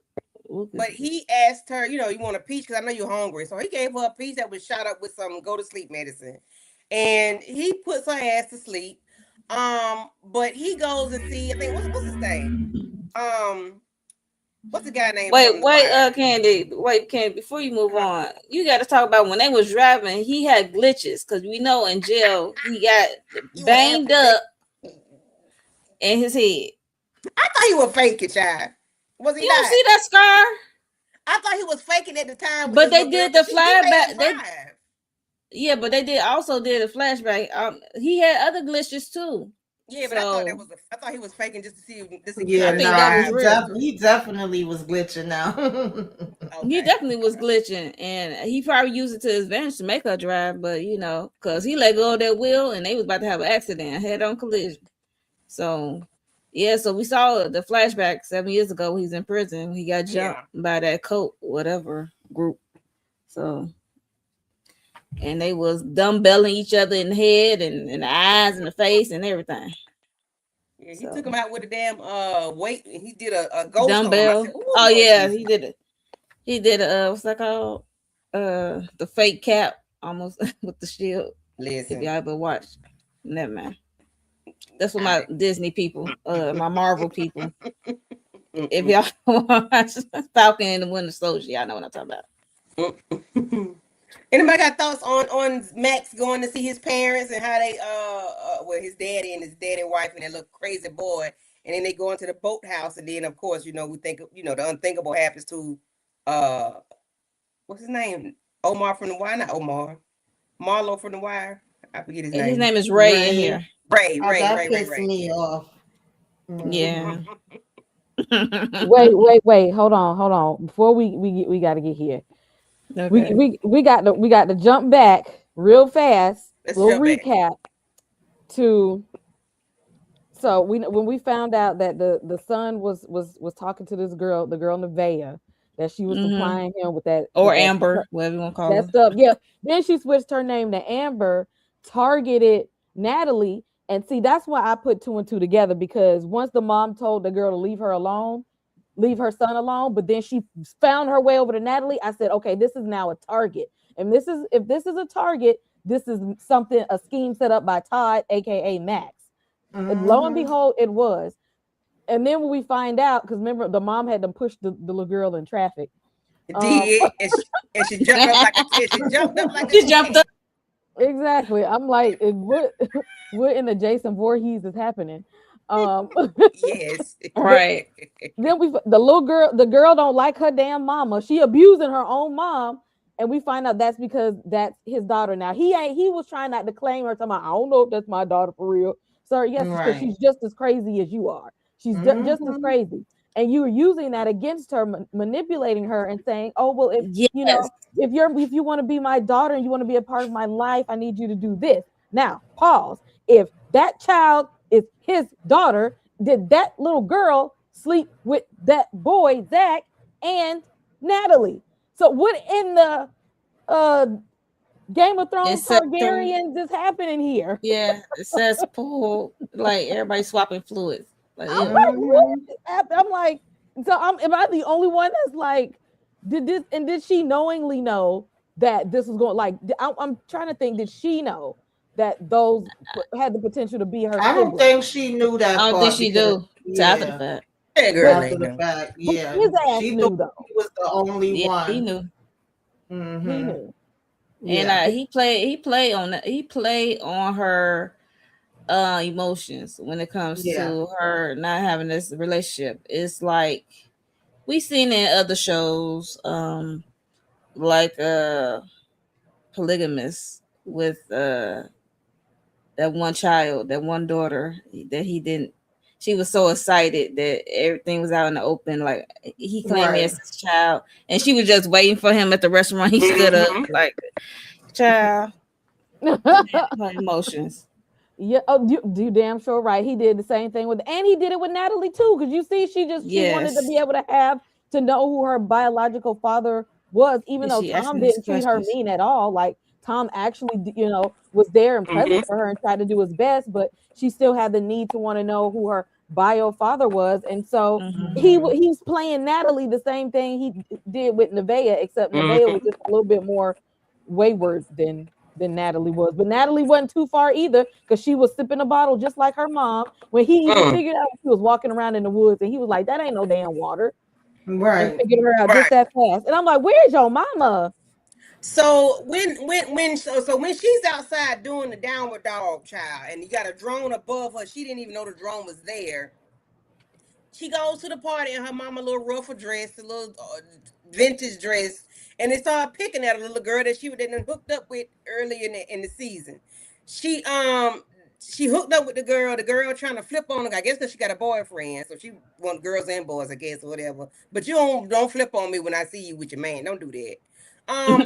But he asked her, you want a peach because I know you're hungry. So he gave her a peach that was shot up with some go to sleep medicine. and he puts her ass to sleep. But he goes to see, I think what's his name? What's the guy name from The Wire? Candy, before you move on, you got to talk about when they was driving, he had glitches because we know in jail he got banged up in his head. I thought he was faking, child. Was he You not? don't see that scar? I thought he was faking at the time. But they did the flashback. They But they also did a flashback. He had other glitches too. Yeah, but I thought he was faking just to see if this. Yeah, I think that was real. He definitely was glitching now. Okay. He definitely was glitching, and he probably used it to his advantage to make her drive. But because he let go of that wheel, and they was about to have an accident, head-on collision. So, yeah. So we saw the flashback 7 years ago. He's in prison. He got jumped by that coat, whatever group. So. And they was dumbbelling each other in the head and the eyes and the face and everything. Yeah, he took him out with a damn weight. He did a ghost dumbbell. Said, oh yeah, he did it. He did what's that called? The fake cap almost with the shield. Listen, if y'all ever watched, never mind. That's what my Disney people, my Marvel people. If y'all watch Falcon and the Winter Soldier, y'all know what I'm talking about. Anybody got thoughts on Max going to see his parents and how they well, his daddy and his daddy wife and that little crazy boy, and then they go into the boathouse, and then of course we think the unthinkable happens to what's his name, Omar from The Wire, not Omar, Marlo from The Wire. I forget his name. His name is Ray in here. Ray. Me off. Yeah. wait, hold on. Before we got to get here. Okay. We got to jump back real fast. Little recap to. So when we found out that the son was talking to this girl, the girl Nevaeh, that she was supplying him with that, or Amber, whatever you want to call that her. stuff. Yeah. Then she switched her name to Amber, targeted Natalie, and see that's why I put 2 and 2 together, because once the mom told the girl to leave her son alone, but then she found her way over to Natalie, I said, okay, this is now a target. And if this is a target, this is a scheme set up by Todd, aka Max. And lo and behold, it was. And then when we find out, because remember the mom had to push the little girl in traffic. And she jumped up like she jumped up. Exactly. I'm like, what in the Jason Voorhees is happening? Yes, right. Then the girl don't like her damn mama. She abusing her own mom, and we find out that's because that's his daughter. Now he was trying not to claim her. Talking about, I don't know if that's my daughter for real. Sir, yes, because she's just as crazy as you are. She's just as crazy, and you were using that against her, manipulating her, and saying, "Oh well, if if you want to be my daughter and you want to be a part of my life, I need you to do this." Now, pause. If that child is his daughter, did that little girl sleep with that boy Zach and Natalie? So what in the Game of Thrones Targaryens is happening here? Yeah, it says pool, like everybody swapping fluids. Like, I'm like, am I the only one that's like, did she knowingly know that this was going, like, I'm trying to think, did she know that those had the potential to be her? I don't think she knew that. I don't think she knew. After the fact. Yeah. His ass knew though. He was the only one. He knew. Mm-hmm. He knew. And he played on her emotions when it comes to her not having this relationship. It's like we seen in other shows, like Polygamous with that one child, that one daughter that he didn't. She was so excited that everything was out in the open. Like he claimed me as his child, and she was just waiting for him at the restaurant. He stood up like, child, her emotions. Yeah, you damn sure right. He did the same thing and he did it with Natalie too. Because you see, she wanted to be able to know who her biological father was, even though Tom didn't treat her mean at all. Like Tom actually, was there and present for her and tried to do his best, but she still had the need to want to know who her bio father was. And so he's playing Natalie the same thing he did with Nevaeh, except Nevaeh was just a little bit more wayward than than Natalie was. But Natalie wasn't too far either because she was sipping a bottle just like her mom. When he even figured out she was walking around in the woods and he was like, that ain't no damn water. And Right. figured her out just that fast. And I'm like, where's your mama? So when she's outside doing the downward dog, child, and you got a drone above her, she didn't even know the drone was there. She goes to the party in her mama little ruffle dress, a little vintage dress, and they started picking at a little girl that she had hooked up with early in the season. She hooked up with the girl trying to flip on her, I guess because she got a boyfriend, so she wants girls and boys, I guess, or whatever. But you don't flip on me when I see you with your man. Don't do that.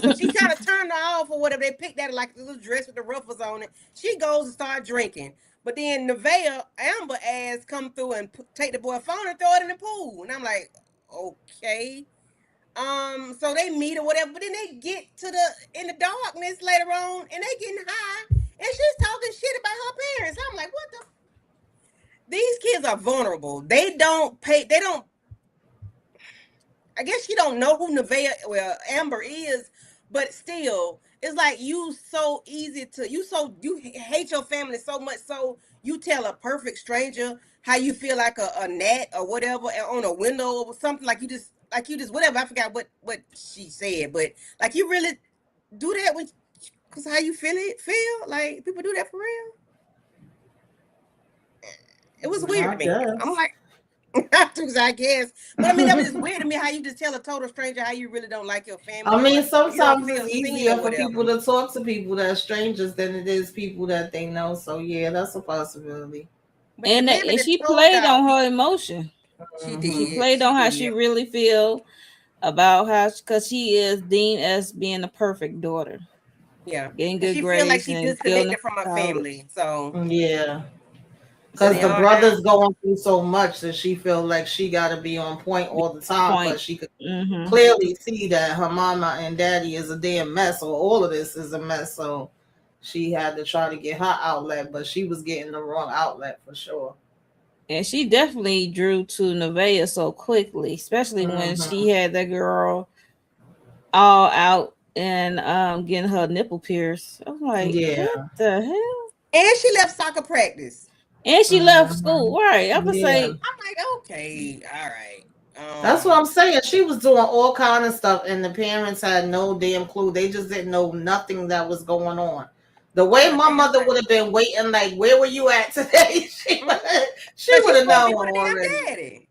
So she kind of turned her off or whatever. They picked at her like the little dress with the ruffles on it. She goes and start drinking. But then Nevaeh, Amber ass come through and take the boy's phone and throw it in the pool. And I'm like, okay. So they meet or whatever, but then they get in the darkness later on and they getting high and she's talking shit about her parents. I'm like, what the? These kids are vulnerable. I guess she don't know who Amber is, but still, it's like you hate your family so much, so you tell a perfect stranger how you feel like a gnat or whatever on a window or something, like you just whatever. I forgot what she said, but like you really do that because how you feel like people do that for real. It was weird to me. I'm like, I guess, but I mean that was just weird to me how you just tell a total stranger how you really don't like your family. I mean, sometimes it's easier for people to talk to people that are strangers than it is people that they know. So yeah, that's a possibility. And she played on her emotion. She did. She played on how she really feel about how, because she is deemed as being the perfect daughter. Yeah, getting good grades. Feel like she disconnected from her family. So yeah. Because the brother's going through so much that she feel like she got to be on point all the time. But she could clearly see that her mama and daddy is a damn mess, or all of this is a mess. So she had to try to get her outlet, but she was getting the wrong outlet for sure. And she definitely drew to Nevaeh so quickly, especially when she had that girl all out and getting her nipple pierced. I'm like, what the hell? And she left soccer practice. And she left school, right? I'm like, okay, all right. That's what I'm saying. She was doing all kind of stuff, and the parents had no damn clue. They just didn't know nothing that was going on. The way my mother would have been waiting, like, where were you at today? She would have known already.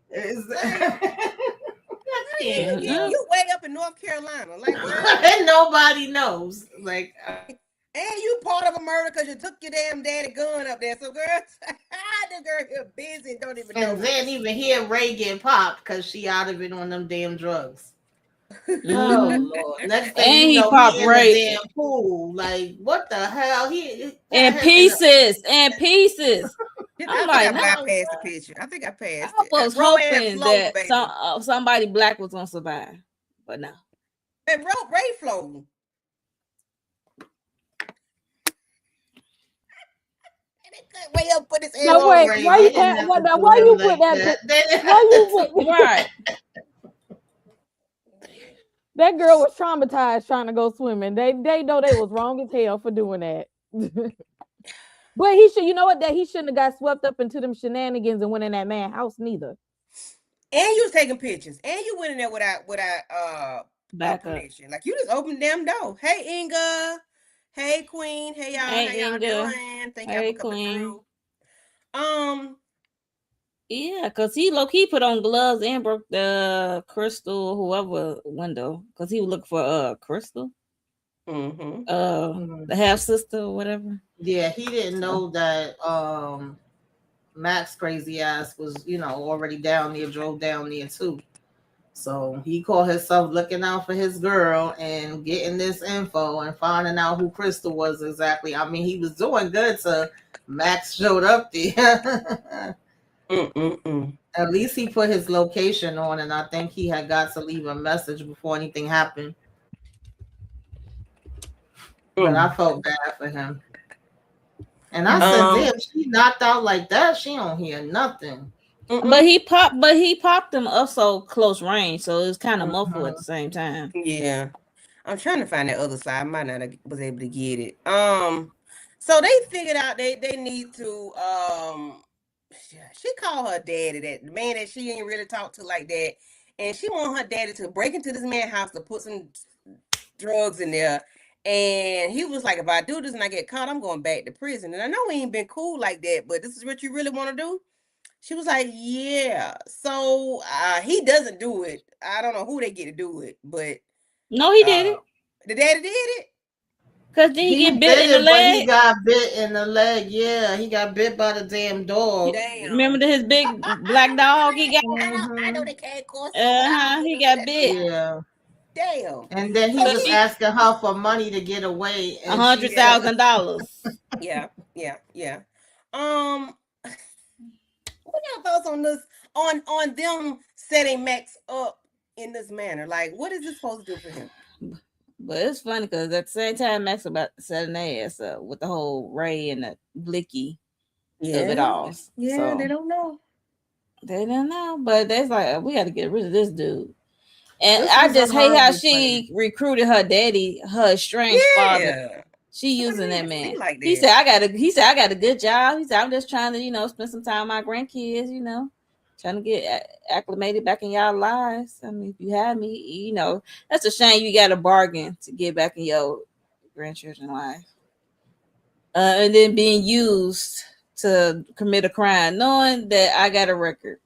You way up in North Carolina, like, and nobody knows, like. And you part of a murder because you took your damn daddy gun up there. So, girl, the girl here busy and don't even know. And then even hear Ray get popped because she out of it on them damn drugs. Oh, Lord. Next thing you know, popped he in Ray. the damn pool. Like, what the hell? And pieces. I'm like, I passed the picture. I think I passed it. I was hoping that somebody black was going to survive. But no. And Ray floating. Way up put his no, wait, why you put that? Right. That girl was traumatized trying to go swimming. They know they was wrong as hell for doing that. But he should, you know what? That he shouldn't have got swept up into them shenanigans and went in that man's house neither. And you was taking pictures, and you went in there without back permission. Like you just opened the damn door. Hey, Inga. Hey, Queen. Hey, y'all. Hey, how y'all doing? Thank y'all for coming through. Yeah, because he low-key put on gloves and broke the Crystal, whoever window, because he was looking for Crystal. The half-sister or whatever. Yeah, he didn't know that Max crazy ass was, already down there, drove down there too. So he called himself looking out for his girl and getting this info and finding out who Crystal was exactly. I mean, he was doing good till Max showed up there. At least he put his location on, and I think he had got to leave a message before anything happened. But I felt bad for him. And I said, damn, she knocked out like that. She don't hear nothing. But he popped them up so close range, so it was kind of muffled at the same time. Yeah. I'm trying to find that other side. I might not have was able to get it. So they figured out they need to she called her daddy, that the man that she ain't really talked to like that, and she want her daddy to break into this man's house to put some drugs in there. And he was like, if I do this and I get caught, I'm going back to prison. And I know we ain't been cool like that, but this is what you really want to do? She was like, yeah. So he doesn't do it. I don't know who they get to do it, but No, he did it. The daddy did it. Cause did he get bit did in the it, but he leg? got bit in the leg. Yeah, he got bit by the damn dog. Damn. Remember his big black dog he got? I know they can't cause. He got bit. Yeah. Damn. And then he So was she- asking her for money to get away. and she said- $100,000. Yeah. What y'all thoughts on this? On them setting Max up in this manner? Like, what is this supposed to do for him? But it's funny because at the same time, Max about setting their ass up with the whole Ray and the Blicky of it all. Yeah, So, they don't know. they don't know, but that's like, we got to get rid of this dude. And This I was just a hate how horrible she recruited her daddy, her estranged father. Yeah. She using that Be man. like He that. said I got a good job. He said I'm just trying to, spend some time with my grandkids, trying to get acclimated back in y'all lives. I mean, if you have me, that's a shame you got a bargain to get back in your grandchildren's life. And then being used to commit a crime, knowing that I got a record.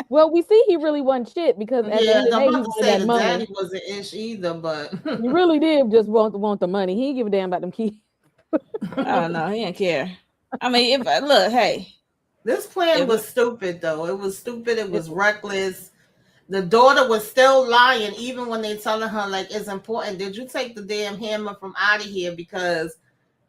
Well, we see he really wasn't shit because at the Yeah, end of the I'm day, he about to wanted say that the money. daddy wasn't ish either, but He really did just want the money. He didn't give a damn about them kids. Oh no, he didn't care. I mean, if I look, hey, this plan It was stupid though. It was stupid. It was reckless. The daughter was still lying, even when they telling her like it's important. Did you take the damn hammer from out of here? Because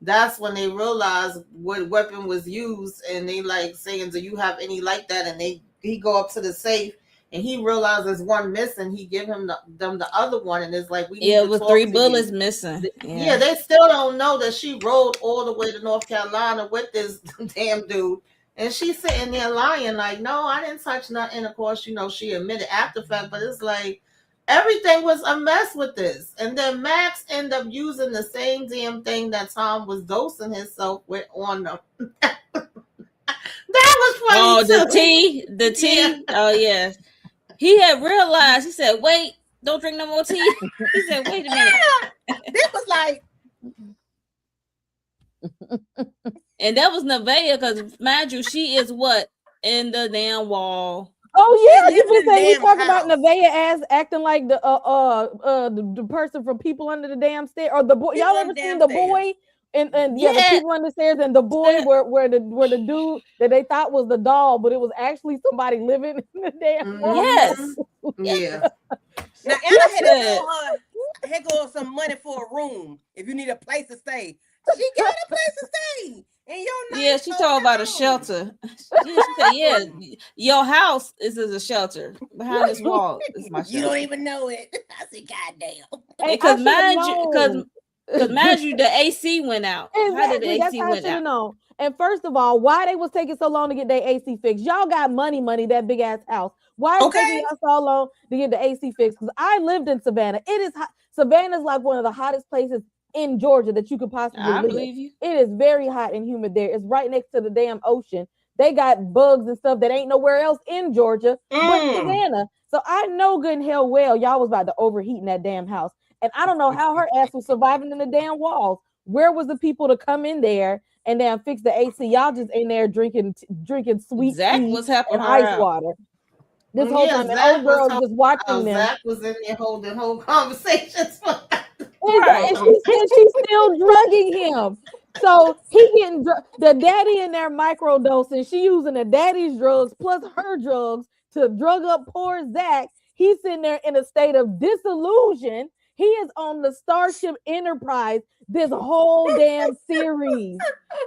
that's when they realized what weapon was used, and they like saying, "Do you have any like that?" And he go up to the safe, and he realizes one missing. He give them the other one, and it's like we need yeah, to it was talk 3 to bullets you. missing. Yeah, they still don't know that she rode all the way to North Carolina with this damn dude. And she's sitting there lying, like, no, I didn't touch nothing. Of course, she admitted after fact, but it's like everything was a mess with this. And then Max ended up using the same damn thing that Tom was dosing himself with on them. That was funny. Oh, the too. tea. Yeah. Oh yeah. He had realized. He said, "Wait, don't drink no more tea." He said, "Wait a minute." This was like, And that was Nevaeh, because mind you, she is what in the damn wall. Oh yeah, She you lives in just the say we damn talk about house. Nevaeh ass acting like the person from People Under the Damn Stairs, or the boy. People Y'all Under ever the seen Damn the boy? And the Yeah. People Under the Stairs, and the boy where the dude that they thought was the doll, but it was actually somebody living in the damn wall. Yes. Yeah. now Anna had go some money for a room if you need a place to stay. She got a place to stay. And your Yeah, she told about a shelter. She said, "Yeah, your house is a shelter. Behind this wall is my You don't shelter." even know it. I said, God damn. And I Because should've mind you, the AC went out. How did the Exactly. That's AC how I went should have out? known. And first of all, why they was taking so long to get their AC fixed? Y'all got money, that big ass house. Why is it taking y'all so long to get the AC fixed? Because I lived in Savannah. It is hot. Savannah is like one of the hottest places in Georgia that you could possibly I live. believe you. It is very hot and humid there. It's right next to the damn ocean. They got bugs and stuff that ain't nowhere else in Georgia but Savannah. So I know good and hell well y'all was about to overheat in that damn house. And I don't know how her ass was surviving in the damn walls. Where was the people to come in there and then fix the AC? Y'all just in there drinking sweet Zach tea was helping and her ice out. water. This whole time, and Zach old girl was just watching them. Zach was in there holding whole conversations. And she's still drugging him. So he getting the daddy in there microdosing. She using the daddy's drugs plus her drugs to drug up poor Zach. He's sitting there in a state of disillusion. He is on the Starship Enterprise this whole damn series,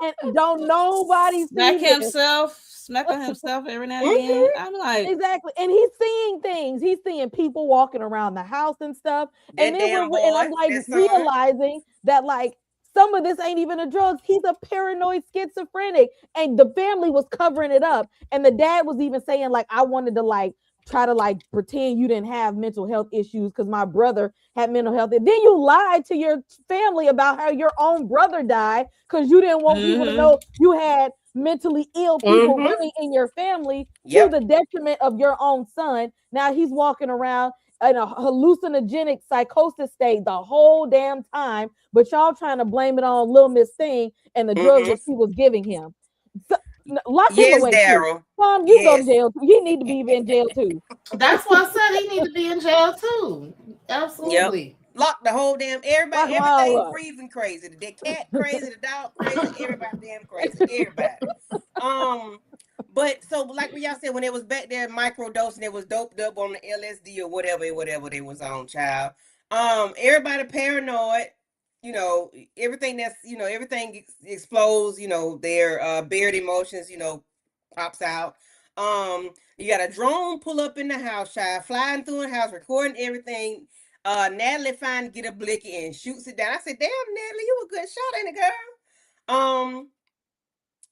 and don't nobody Smack see this. himself, smacking himself every now and again. I'm like, Exactly, and he's seeing things. He's seeing people walking around the house and stuff. That And then damn and I'm boy, like that son. realizing that like some of this ain't even the drugs. He's a paranoid schizophrenic, and the family was covering it up. And the dad was even saying like, I wanted to like try to like pretend you didn't have mental health issues because my brother had mental health. And then you lied to your family about how your own brother died because you didn't want people to know you had mentally ill people running in your family to the detriment of your own son. Now he's walking around in a hallucinogenic psychosis state the whole damn time, but y'all trying to blame it on Little Miss Thing and the drugs that she was giving him. So, lock him away. Daryl. Tom, you go to jail too. He need to be in jail too. That's why I said he need to be in jail too. Absolutely. Yep. Lock the whole damn everybody. Everything freezing crazy. The cat crazy. The dog crazy. Everybody damn crazy. Everybody. But so like what y'all said, when it was back there microdosing, it was doped up on the LSD or whatever they was on, child. Everybody paranoid. You know, everything that's, you know, everything explodes, you know, their buried emotions, you know, pops out. You got a drone pull up in the house, child, flying through the house, recording everything. Natalie finally get a blicky and shoots it down. I said, damn, Natalie, you a good shot, ain't it, girl?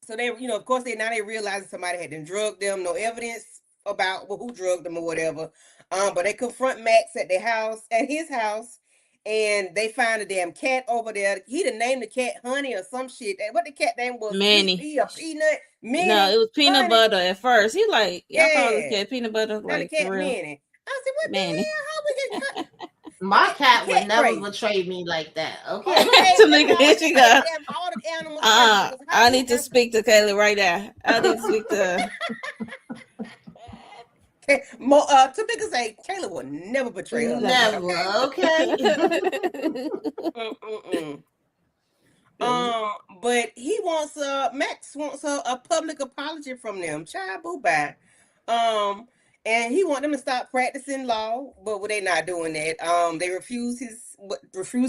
So they, you know, of course, now they realizing somebody had done drugged them. No evidence about who drugged them or whatever. But they confront Max at his house, and they find a damn cat over there. He done named the cat Honey or some shit. What the cat name was? Manny. Peanut. Manny. No, it was Peanut Honey. Butter at first. He like, I call this cat Peanut Butter. Now Like, the cat for real. Manny. I said, what Manny. the hell? How we get cut? My cat would never crazy. betray me like that. Okay. Tamika, here she goes. All the animals. I need to speak to Kayla right now. I need to speak to her. Tamika say Kayla will never betray her. Never. Okay. But he wants Max wants a public apology from them. Child boo bye. And he want them to stop practicing law, but they not doing that. They refuse to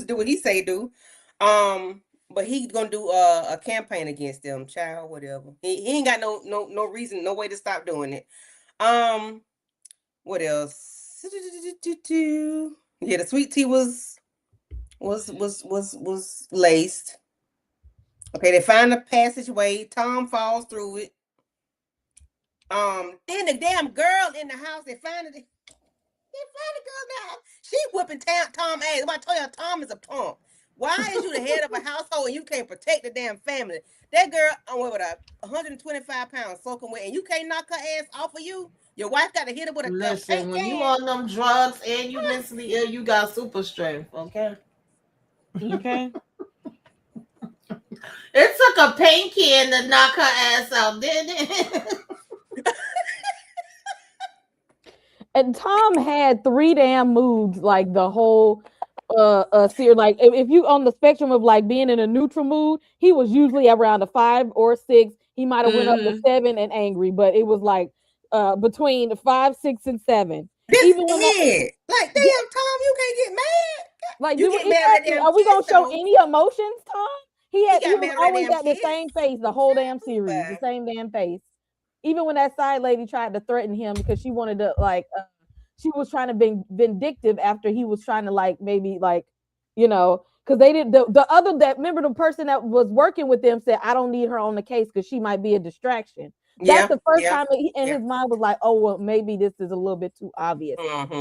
do what he say do. But he's gonna do a campaign against them, child, whatever. He ain't got no reason, no way to stop doing it. What else? Yeah, the sweet tea was laced. Okay, they find a passageway. Tom falls through it. Then the damn girl in the house, they find the girl now. She whipping Tom ass. I told you, Tom is a punk. Why is you the head of a household and you can't protect the damn family? That girl, with 125 pounds soaking wet, and you can't knock her ass off of you? Your wife got to hit her with a gun. Listen, when you on them drugs and you mentally ill, you got super strength, okay? Okay. It took a paint can to knock her ass out, didn't it? And Tom had 3 damn moods like the whole series. Like if you on the spectrum of like being in a neutral mood, he was usually around a 5 or 6. He might have went up to 7 and angry, but it was like between 5, 6, and 7. Even when like damn Tom, you can't get mad. Like you get mad at are we gonna show any emotions, Tom? He was always got the kids. same face the whole damn series, the same damn face. Even when that side lady tried to threaten him because she wanted to she was trying to be vindictive after he was trying to maybe because they didn't remember the person that was working with them said I don't need her on the case because she might be a distraction. That's the first time his mind was like, oh well, maybe this is a little bit too obvious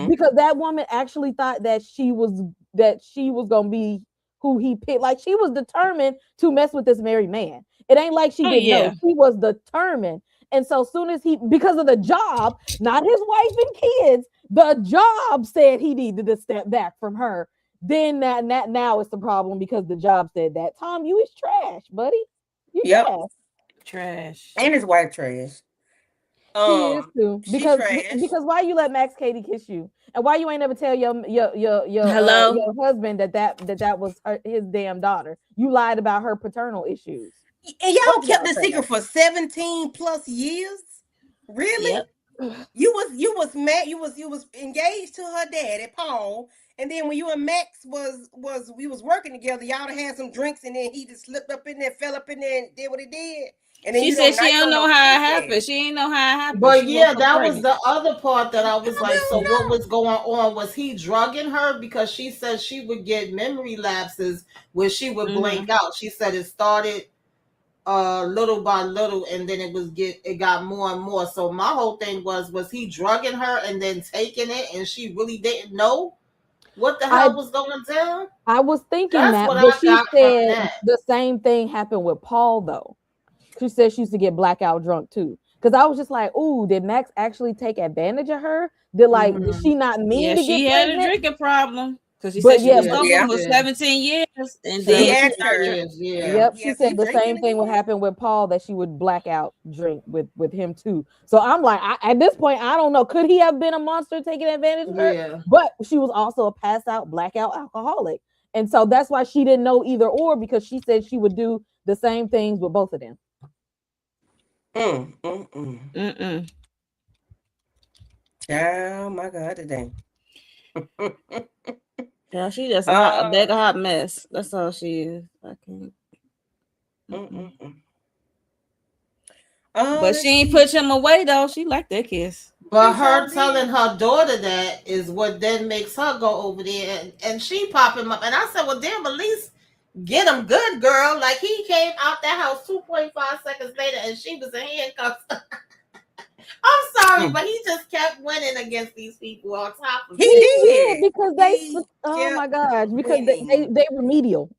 because that woman actually thought that she was gonna be who he picked. Like she was determined to mess with this married man. It ain't like she didn't know. She was determined. And so soon as because of the job, not his wife and kids, the job said he needed to step back from her. Then now it's the problem because the job said that. Tom, you is trash, buddy. You trash. And his wife trash. She is too. Because why you let Max Katie kiss you? And why you ain't ever tell your husband that was his damn daughter? You lied about her paternal issues. And y'all kept the secret for 17 plus years? Really? Yep. You was mad. You was engaged to her daddy, Paul. And then when you and Max we was working together, y'all had some drinks, and then he just slipped up in there, fell up in there, and did what he did. And then she said she don't know how it happened. She ain't know how it happened. But that was the other part that I was like, so what was going on? Was he drugging her? Because she said she would get memory lapses where she would blank out. She said it started little by little, and then it got more and more. So my whole thing was he drugging her and then taking it, and she really didn't know what the hell was going down? I was thinking That's that, what but I she got from said that. the same thing happened with Paul though. She said she used to get blackout drunk too. Because I was just like, ooh, did Max actually take advantage of her? Did she not mean Yeah, to she get had pregnant? a drinking problem because she But said she yeah, was but sober for yeah. 17 years, and She then He was- asked her. Yep, He she asked, said "You the drinking same thing would again?" happen with Paul, that she would black out drink with him too. So I'm like, at this point, I don't know. Could he have been a monster taking advantage of her? Yeah. But she was also a pass out, blackout alcoholic. And so that's why she didn't know either or, because she said she would do the same things with both of them. Mm-mm. Oh my God, today. Yeah, she just a bag of hot mess. That's all she is. I can't. But she ain't push him away though. She liked that kiss. But her telling her daughter that is what then makes her go over there, and she pop him up. And I said, well, damn, at least get him good, girl. Like, he came out that house 2.5 seconds later and she was in handcuffs. I'm sorry, but he just kept winning against these people on top of He it. did. Because they, oh my gosh, because they remedial.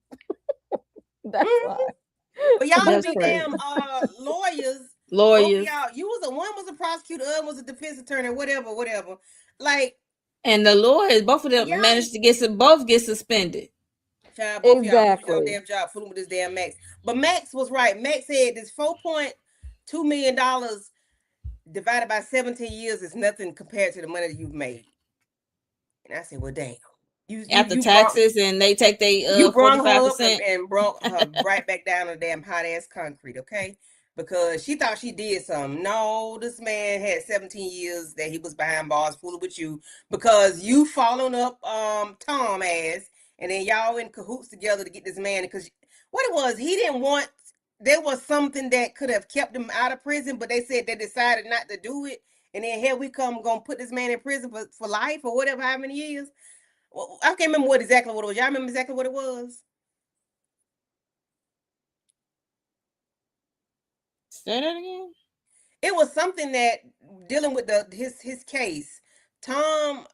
That's why. But y'all That's be crazy. damn lawyers. Lawyers. Both of y'all, one was a prosecutor, other was a defense attorney, whatever. Like, And the lawyers, both of them managed to both get suspended. child, both of y'all lose your Exactly. damn job fooling with this damn Max. But Max was right. Max said this $4.2 million divided by 17 years is nothing compared to the money that you've made. And I said, well, damn. After taxes, and they take you brung her up 45%. and brought her right back down to damn hot ass concrete, okay? Because she thought she did something. No, this man had 17 years that he was behind bars fooling with you because you following up Tom ass, and then y'all in cahoots together to get this man. Because what it was, he didn't want. There was something that could have kept him out of prison, but they said they decided not to do it. And then here we come, gonna put this man in prison for life or whatever, how many years. Well, I can't remember exactly what it was. Y'all remember exactly what it was? Say that again. It was something that dealing with his case. Tom,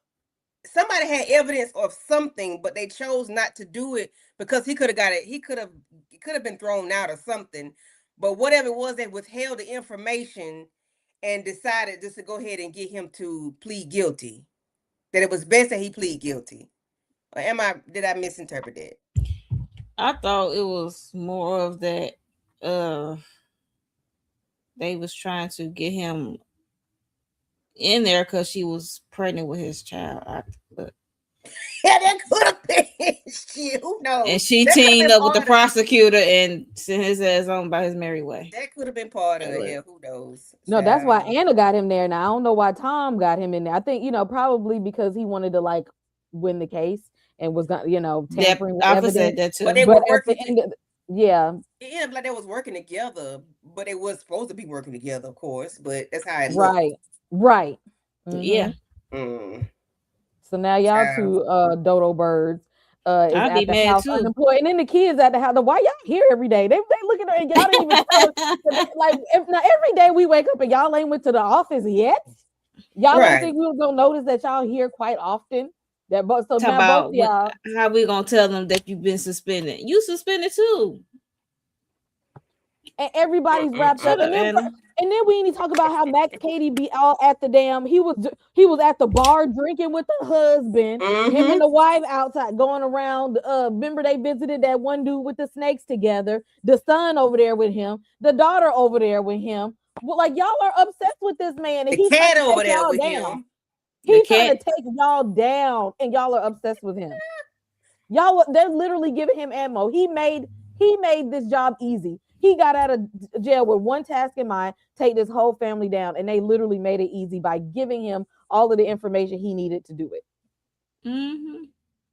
somebody had evidence of something, but they chose not to do it because he could have got it. He could have been thrown out or something. But whatever it was, they withheld the information and decided just to go ahead and get him to plead guilty. That it was best that he plead guilty. Or did I misinterpret that? I thought it was more of that they was trying to get him in there because she was pregnant with his child. Yeah, that could have been shit. Who knows? And she teamed up with the prosecutor and sent his ass on by his merry way. That could have been part of it. Yeah, who knows? No, that's why Anna got him there. Now I don't know why Tom got him in there. I think, probably because he wanted to like win the case and was gonna, tampering with evidence. Said that too. But they were at working. the end of yeah. It ended up like they was working together, but they was supposed to be working together, of course. But that's how it looked. Right. Yeah. So now y'all two dodo birds is I'd at the house unemployed, and then the kids at the house. Why y'all here every day? They look at her and y'all don't even tell us. Like now every day we wake up and y'all ain't went to the office yet. Y'all don't think we was gonna notice that y'all here quite often. That but so now both of y'all. How we gonna tell them that you've been suspended? You suspended too. And everybody's wrapped up. And then we need to talk about how Max Katie be all at the damn. He was at the bar drinking with the husband, him and the wife outside going around. Remember they visited that one dude with the snakes together. The son over there with him, the daughter over there with him. Well, like y'all are obsessed with this man, and he's cat over there with him. He's trying to take y'all down, and y'all are obsessed with him. They're literally giving him ammo. He made this job easy. He got out of jail with one task in mind: take this whole family down, and they literally made it easy by giving him all of the information he needed to do it.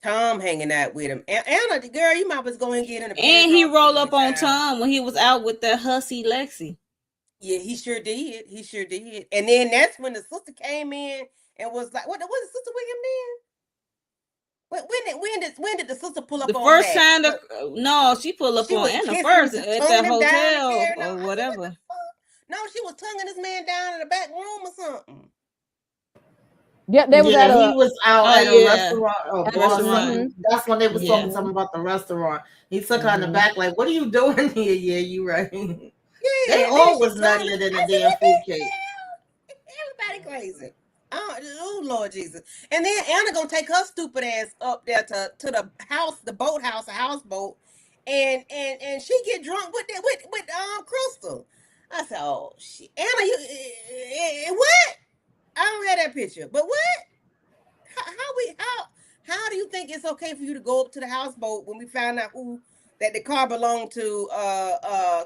Tom hanging out with him. Anna, girl, you might as well go and get in the And he rolled up on Tom when he was out with that hussy Lexi. Yeah, he sure did. He sure did. And then that's when the sister came in and was like, "What was the sister with him then? When when did the sister pull up The on first Max? time, no, she pulled up She on was Anna kissing, first at that tonguing him down, hotel tearing or up. whatever. No, she was tonguing this man down in the back room or something. Yeah, they was at he a was out Oh, at a yeah. restaurant or At a bar or restaurant. something. That's when they was Yeah. talking something about the restaurant. He took her in the Mhm. back, like, "What are you doing here?" Yeah, you right. Yeah, They and then all she was tongued nuttier him. than I a said, damn "What food the cake. hell? Everybody crazy." Oh Lord Jesus! And then Anna gonna take her stupid ass up there to the house, the boathouse, a houseboat, and she get drunk with Crystal. I said, "Oh shit, Anna, you what?" I don't have that picture, but what? How do you think it's okay for you to go up to the houseboat when we found out that the car belonged to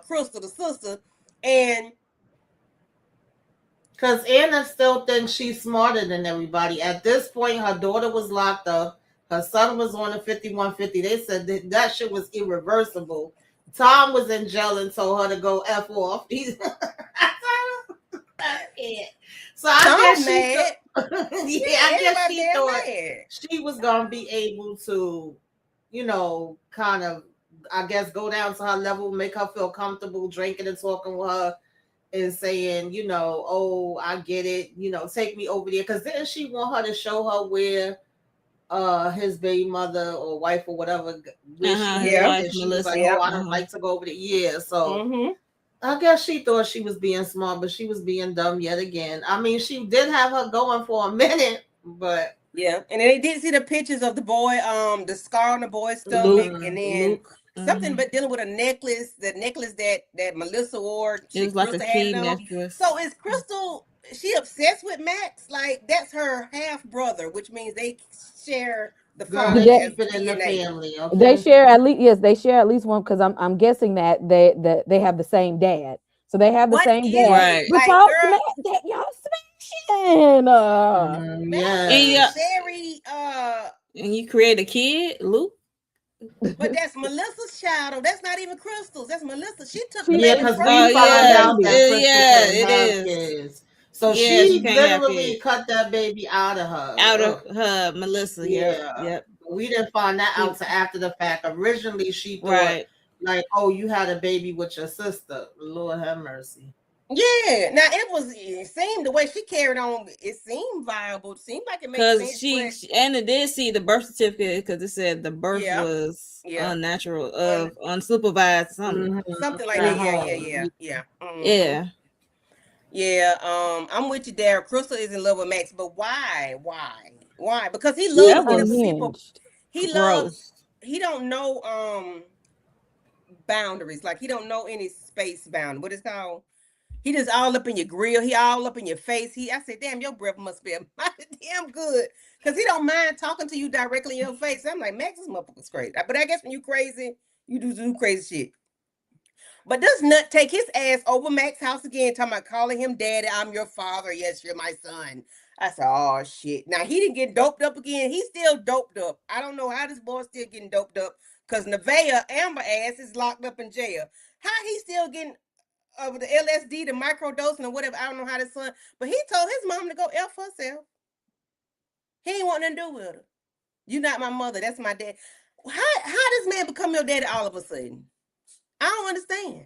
Crystal, the sister, and Because Anna still thinks she's smarter than everybody. At this point, her daughter was locked up. Her son was on a 5150. They said that shit was irreversible. Tom was in jail and told her to go F off. So I Tom guess mad. I guess everybody she damn thought mad. she was going to be able to, kind of, I guess, go down to her level, make her feel comfortable drinking and talking with her and saying, "Oh, I get it, take me over there." Because then she want her to show her where his baby mother or wife or whatever, where she Yeah. wife, is. She was Melissa. like, Yeah. "Oh, I don't like to go over there." Yeah, so Mm-hmm. I guess she thought she was being smart, but she was being dumb yet again. I mean, she did have her going for a minute, but Yeah, and then they did see the pictures of the boy, the scar on the boy's stomach, Luke, and then Luke. something but dealing with a necklace, the necklace that Melissa wore. It was like a Crystal had key it on. necklace. So is Crystal? She obsessed with Max? Like that's her half brother, which means they share the girl, father they as keep it in the DNA. family. They Okay, share at least, yes, they share at least one, because I'm guessing that they have the same dad. So they have the What same is dad. Right. it? But Like, y'all girl, smash that, y'all smashing. Max Yeah. is very And you create a kid, Luke? but that's Melissa's child. That's not even Crystal's. That's Melissa. She took She- the yeah, baby because from we Oh, her. found yeah. out that Crystal Yeah, couldn't it have is. kids. So Yeah, she she can't have literally kids. cut that baby out of her. Out of her, Melissa. Yeah. Yep. We didn't find that out till after the fact. Originally, she thought, Right. like, "Oh, you had a baby with your sister." Lord have mercy. Yeah, now it seemed the way she carried on, it seemed viable. It seemed like it made Because sense. Anna did see the birth certificate because it said the birth Yeah. was Yeah. unnatural, unsupervised, something. Something like At that. Yeah, home. yeah. Yeah. I'm with you there. Crystal is in love with Max, but why? Because he He's loves was giving people. unhinged. He Gross. loves. He don't know boundaries. Like he don't know any space bound. What is called? He just all up in your grill. He all up in your face. I said, damn, your breath must be damn good. Because he don't mind talking to you directly in your face. I'm like, Max, this motherfucker's crazy. But I guess when you crazy, you do crazy shit. But this nut take his ass over Max's house again, talking about calling him daddy. I'm your father. Yes, you're my son. I said, oh shit. Now he didn't get doped up again. He's still doped up. I don't know how this boy's still getting doped up. Because Nevaeh, Amber ass, is locked up in jail. How he still getting the LSD, the microdosing or whatever. I don't know how this son, but he told his mom to go F herself. He ain't want nothing to do with her. You not my mother. That's my dad. How does man become your daddy all of a sudden? I don't understand.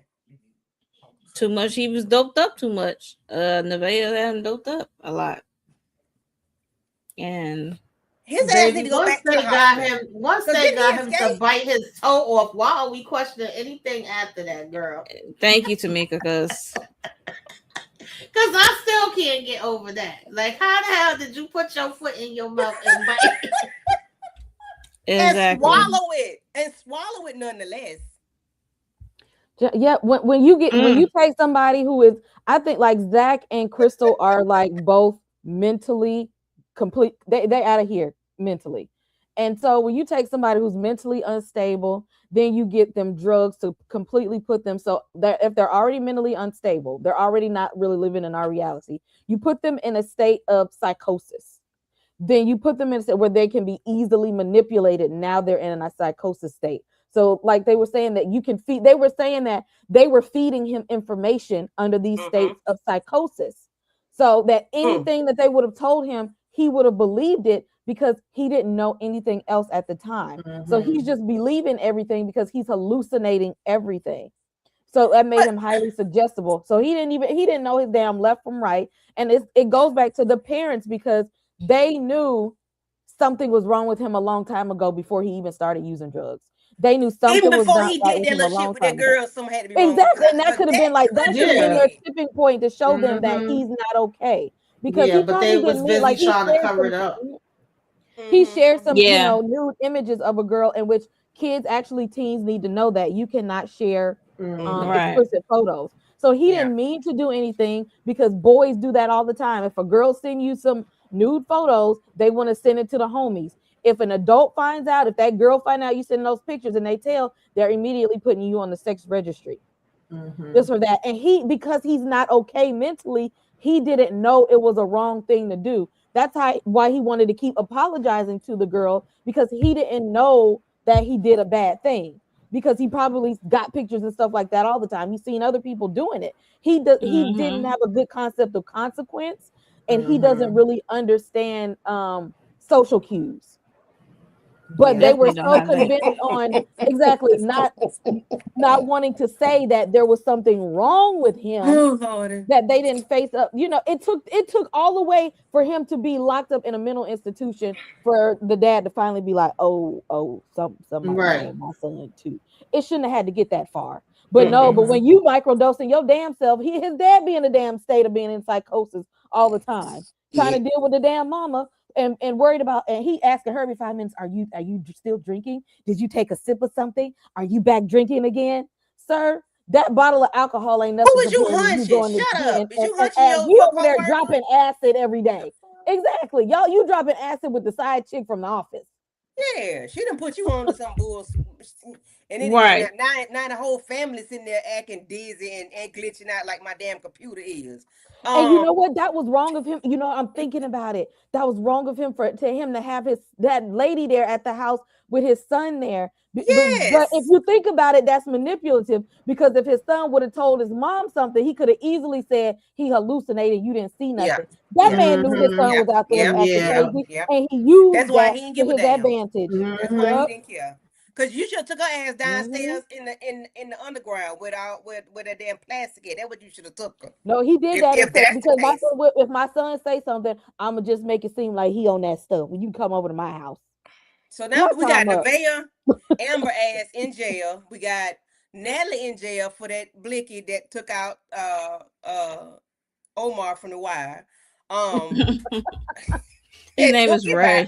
Too much. He was doped up too much. Nevaeh had him doped up a lot. And his ass need to go back to the hospital. Once they got him to bite his toe off, why are we questioning anything after that, girl? Thank you, Tamika, because I still can't get over that. Like, how the hell did you put your foot in your mouth and bite? exactly. And swallow it nonetheless. Yeah, when you take somebody who is, I think like Zach and Crystal are like both mentally complete. They out of here mentally. And so when you take somebody who's mentally unstable, then you get them drugs to completely put them, so that if they're already mentally unstable, they're already not really living in our reality. You put them in a state of psychosis. Then you put them in a state where they can be easily manipulated. Now they're in a psychosis state. So like they were saying that you can feed, they were saying that they were feeding him information under these states of psychosis. So that anything that they would have told him, he would have believed it because he didn't know anything else at the time. So he's just believing everything because he's hallucinating everything. So that made him highly suggestible. So he didn't know his damn left from right. And it goes back to the parents because they knew something was wrong with him a long time ago before he even started using drugs. They knew something Even was before not he right did with that him a little shit long with that time ago. girl, something had to be wrong. Exactly, and that could have been like that should have been their Yeah. tipping point to show them that he's not okay because Yeah, he but probably they was didn't mean busy like he trying to shared cover some it up. he shared some Yeah. nude images of a girl in which kids actually teens need to know that you cannot share Right. explicit photos. So he Yeah. didn't mean to do anything because boys do that all the time. If a girl send you some nude photos, they want to send it to the homies. If an adult finds out, if that girl find out you send those pictures and they tell, they're immediately putting you on the sex registry. Just for that. And because he's not okay mentally, he didn't know it was a wrong thing to do. That's why he wanted to keep apologizing to the girl because he didn't know that he did a bad thing. Because he probably got pictures and stuff like that all the time. He's seen other people doing it. He didn't have a good concept of consequence, and he doesn't really understand social cues. But they were Definitely don't so have that. convinced on exactly not wanting to say that there was something wrong with him Oh, Lordy. that they didn't face up. You know, it took all the way for him to be locked up in a mental institution for the dad to finally be like, somebody Right. know my son too. It shouldn't have had to get that far. But no, but when you microdosing your damn self, his dad be in a damn state of being in psychosis all the time, trying to deal with the damn mama and worried about, and he asking her every 5 minutes, are you still drinking? Did you take a sip of something? Are you back drinking again? Sir, that bottle of alcohol ain't nothing Who is you compared to you hunching? going to Shut tea up. Is you and hunching your you over there coworker? dropping acid every day. Exactly. Y'all, you dropping acid with the side chick from the office. Yeah, she done put you on to some bullshit. And then Right. now the whole family sitting there acting dizzy and glitching out like my damn computer is. And you know what? That was wrong of him. You know, I'm thinking about it. That was wrong of him to him to have that lady there at the house with his son there. But Yes. if you think about it, that's manipulative because if his son would have told his mom something, he could have easily said he hallucinated. You didn't see nothing. That man knew his son was out there acting crazy, and he used That's why that he didn't to give a his damn. advantage. That's why he didn't care. Cause you should have took her ass Mm-hmm. downstairs in the underground with that damn plastic head. That's what you should have took her. No, he did that If that's because the case. if my son say something, I'ma just make it seem like he on that stuff. When you come over to my house. So now we got Time up. Nevaeh, Amber ass in jail. We got Natalie in jail for that blicky that took out Omar from The Wire. His name is Ray.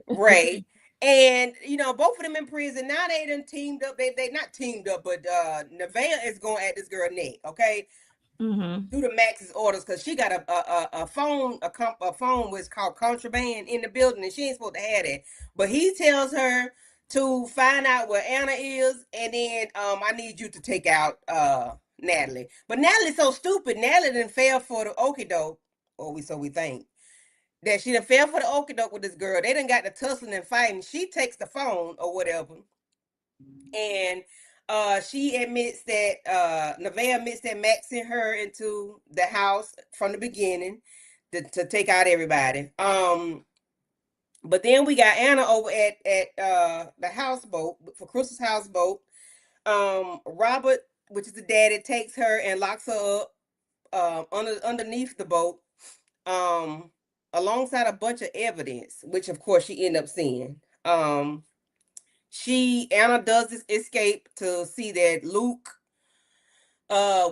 Ray. And you know, both of them in prison. Now they done teamed up. They not teamed up, but Nevaeh is going at this girl neck, okay? Through the Max's orders, because she got a phone, a phone was called contraband in the building, and she ain't supposed to have that. But he tells her to find out where Anna is, and then I need you to take out Natalie. But Natalie's so stupid. Natalie didn't fail for the okie doke, or so we think. That she done fell for the okie doke with this girl. They done got the tussling and fighting. She takes the phone or whatever. And she admits that Nevaeh admits that Max sent her into the house from the beginning to take out everybody. But then we got Anna over at the houseboat for Crystal's houseboat. Robert, which is the daddy, takes her and locks her up underneath the boat. Alongside a bunch of evidence, which of course she ended up seeing. Anna does this escape to see that Luke,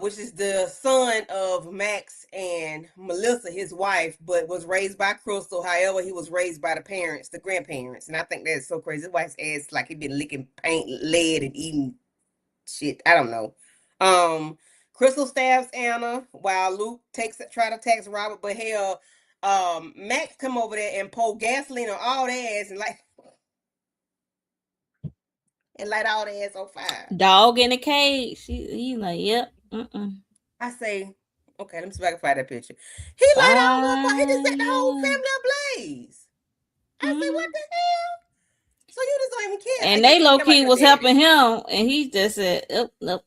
which is the son of Max and Melissa, his wife, but was raised by Crystal. However, he was raised by the parents, the grandparents. And I think that's so crazy. His wife's ass like he'd been licking paint, lead, and eating shit. I don't know. Crystal stabs Anna while Luke try to text Robert, but hell, Max come over there and pour gasoline on all their ass and light all their ass on fire. Dog in the cage. He like, yep. I say, okay, let me see if I can find that picture. He light all up, he just set the whole family ablaze. I say, what the hell? So you just don't even care. And they low key was helping him, and he just said, nope.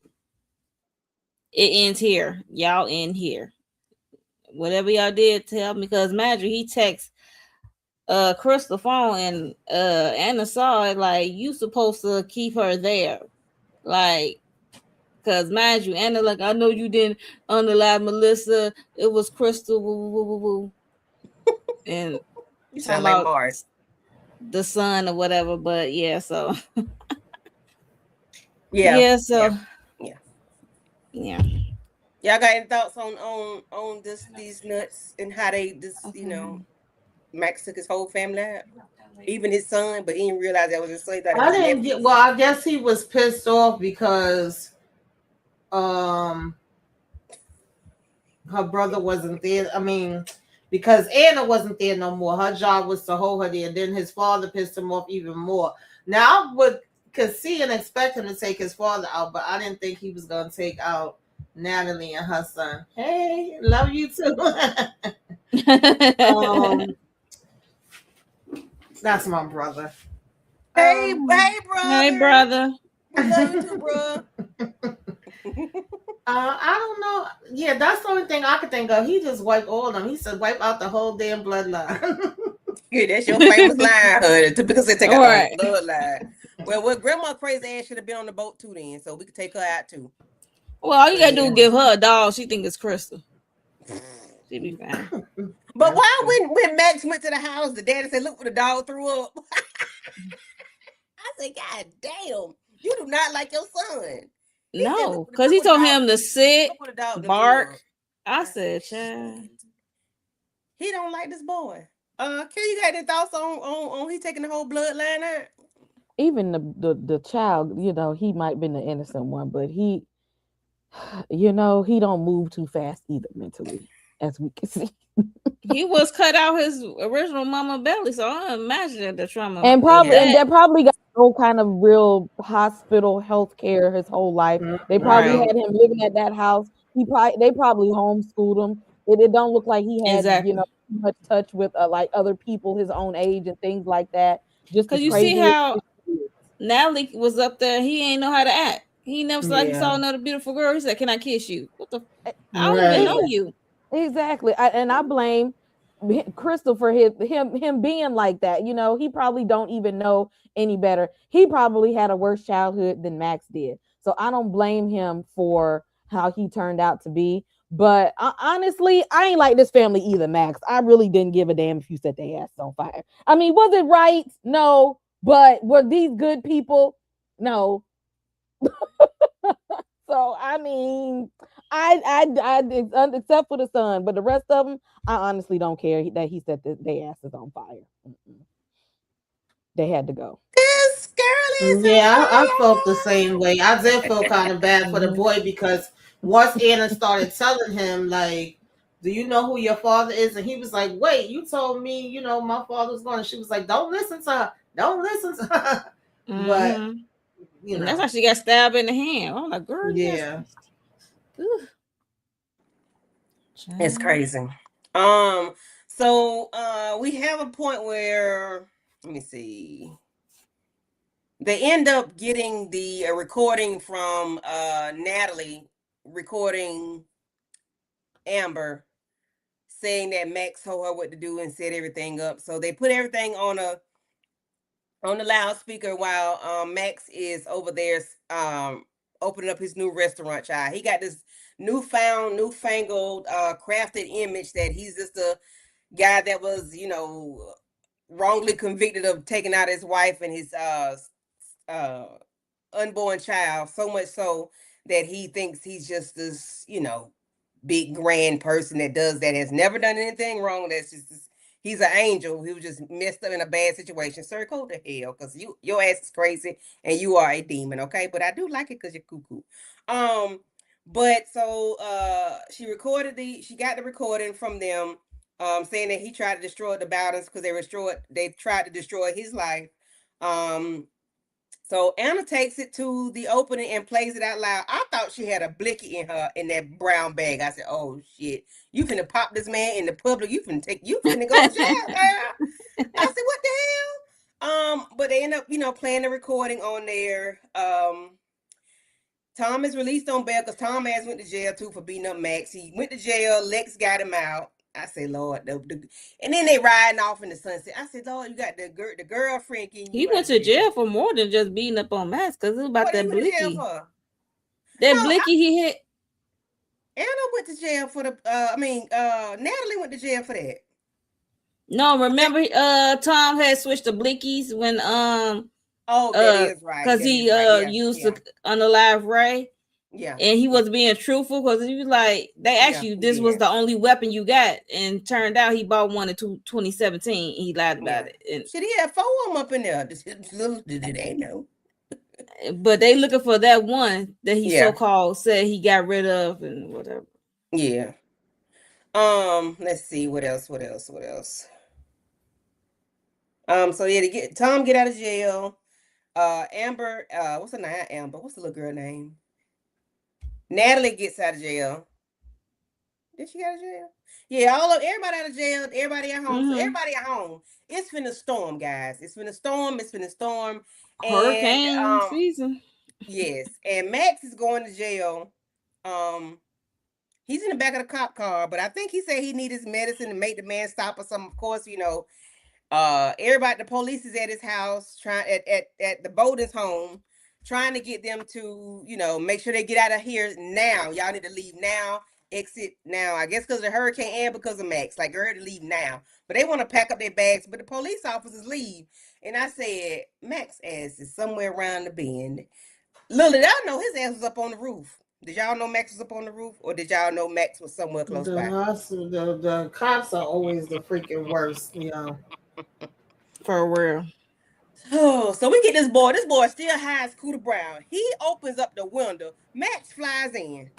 It ends here. Y'all end here. Whatever y'all did, tell me, because imagine he texts Crystal phone, and Anna saw it. Like, you supposed to keep her there, like, because mind you, Anna, like, I know you didn't unalive Melissa, it was Crystal, woo, woo, woo, woo. And You talking sound like about Mars. the son or whatever. But yeah, so Yeah. so Yeah. yeah. Y'all got any thoughts on these nuts and how they just Max took his whole family out, even his son, but he didn't realize that was his son. He thought it I was a didn't nephew. get. Well, I guess he was pissed off because her brother wasn't there. I mean, because Anna wasn't there no more. Her job was to hold her there. Then his father pissed him off even more. Now I could see and expect him to take his father out, but I didn't think he was gonna take out Natalie and her son. Hey, love you too. That's my brother. Hey, brother. Hey, brother. We love you too, bro. I don't know. Yeah, that's the only thing I could think of. He just wiped all of them. He said, wipe out the whole damn bloodline. Yeah, that's your famous line, honey. Because they take out Right. the whole bloodline. Well, grandma crazy ass should have been on the boat too then, so we could take her out too. Well, all you gotta do is give her a doll. She think it's Crystal. She be fine. But why when Max went to the house, the daddy said, "Look, for the dog threw up." I said, "God damn, you do not like your son." No, because he told him to sit, bark. I said, child, he don't like this boy. Can you got any thoughts on he taking the whole bloodline out? Even the child, he might have been the innocent one, but he, he don't move too fast either mentally, as we can see. He was cut out his original mama belly, so I don't imagine the trauma. And that probably got no kind of real hospital health care his whole life. They probably had him living at that house. They probably homeschooled him. It don't look like he had much touch with like other people his own age and things like that. Just because you see how Natalie was up there, he ain't know how to act. He never he saw another beautiful girl. He said, "Can I kiss you?" What the? I don't even know you. Exactly, I blame Crystal for him being like that. He probably don't even know any better. He probably had a worse childhood than Max did. So I don't blame him for how he turned out to be. But honestly, I ain't like this family either, Max. I really didn't give a damn if you set their asses on fire. I mean, was it right? No. But were these good people? No. So I mean, I except for the son, but the rest of them, I honestly don't care that he set their asses on fire. They had to go. This girl is I felt the same way. I did feel kind of bad for the boy because once Anna started telling him, like, do you know who your father is? And he was like, wait, you told me, my father's going. And she was like, don't listen to her. Don't listen to her. But, that's why she got stabbed in the hand. Oh, my girl. Yeah. It's crazy. So we have a point where, let me see. They end up getting the recording from Natalie recording Amber saying that Max told her what to do and set everything up. So they put everything on the loudspeaker while Max is over there opening up his new restaurant, child. He got this newfangled crafted image that he's just a guy that was, wrongly convicted of taking out his wife and his unborn child, so much so that he thinks he's just this, big grand person that does that, has never done anything wrong. That's just he's an angel who was just messed up in a bad situation. Sir, go to hell, because your ass is crazy and you are a demon, okay? But I do like it because you're cuckoo. But so she got the recording from them, saying that he tried to destroy the Bowdens because they tried to destroy his life. So Anna takes it to the opening and plays it out loud. I thought she had a blicky in that brown bag. I said, "Oh shit, you finna pop this man in the public. You finna go to jail, girl." I said, "What the hell?" But they end up, playing the recording on there. Tom is released on bail because Tom has went to jail too for beating up Max. He went to jail. Lex got him out. I say, Lord, and then they riding off in the sunset. I said, Lord, you got the girlfriend getting He you went out to of jail. jail for more than just beating up on Max because it was about What that he went to jail blicky. for? That No, blicky he hit. Anna went to jail for the. Natalie went to jail for that. No, remember, Tom had switched the blickies when Oh, that is right. because That he is right. Yeah, used yeah, to unalive Ray. yeah. And he was being truthful because he was like, they asked Yeah, you, he this was did. the only weapon you got. And turned out he bought one in 2017. He lied about it. And, Shit, he had 4 of them up in there. This little did they know. but they looking for that one that he Yeah. so-called said he got rid of and whatever. Yeah. Let's see what else. So yeah, Tom get out of jail. Amber, what's her name? Amber, what's the little girl name? Natalie gets out of jail. Did she get out of jail? Yeah, everybody out of jail, everybody at home. So everybody at home. It's finna storm, guys. It's finna storm. Hurricane season. Yes, and Max is going to jail. He's in the back of the cop car, but I think he said he need his medicine to make the man stop or something. Of course, everybody, the police is at his house, trying at the Bowden's home, trying to get them to, make sure they get out of here now. Y'all need to leave now, exit now. I guess because of the hurricane and because of Max, like, girl, to leave now. But they want to pack up their bags, but the police officers leave. And I said, Max ass is somewhere around the bend. Little did I know his ass was up on the roof. Did y'all know Max was up on the roof, or did y'all know Max was somewhere close by? The cops are always the freaking worst, For real. Oh, so we get this boy. This boy still high as Cooter Brown. He opens up the window. Max flies in.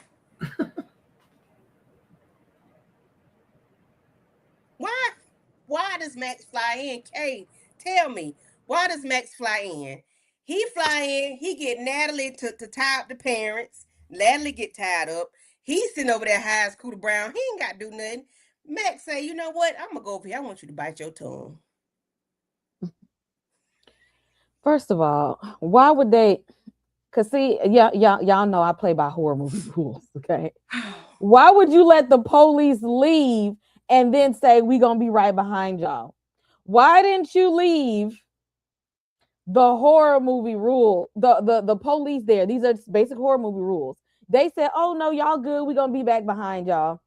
Why does Max fly in? Kay, tell me. Why does Max fly in? He fly in. He get Natalie to tie up the parents. Natalie get tied up. He's sitting over there high as Cooter Brown. He ain't got to do nothing. Max say, you know what? I'm going to go over here. I want you to bite your tongue. First of all, why would they? Cause see, y'all know I play by horror movie rules. Okay, why would you let the police leave and then say we gonna be right behind y'all? Why didn't you leave the horror movie rule? The police there. These are basic horror movie rules. They said, oh no, y'all good. We gonna be back behind y'all.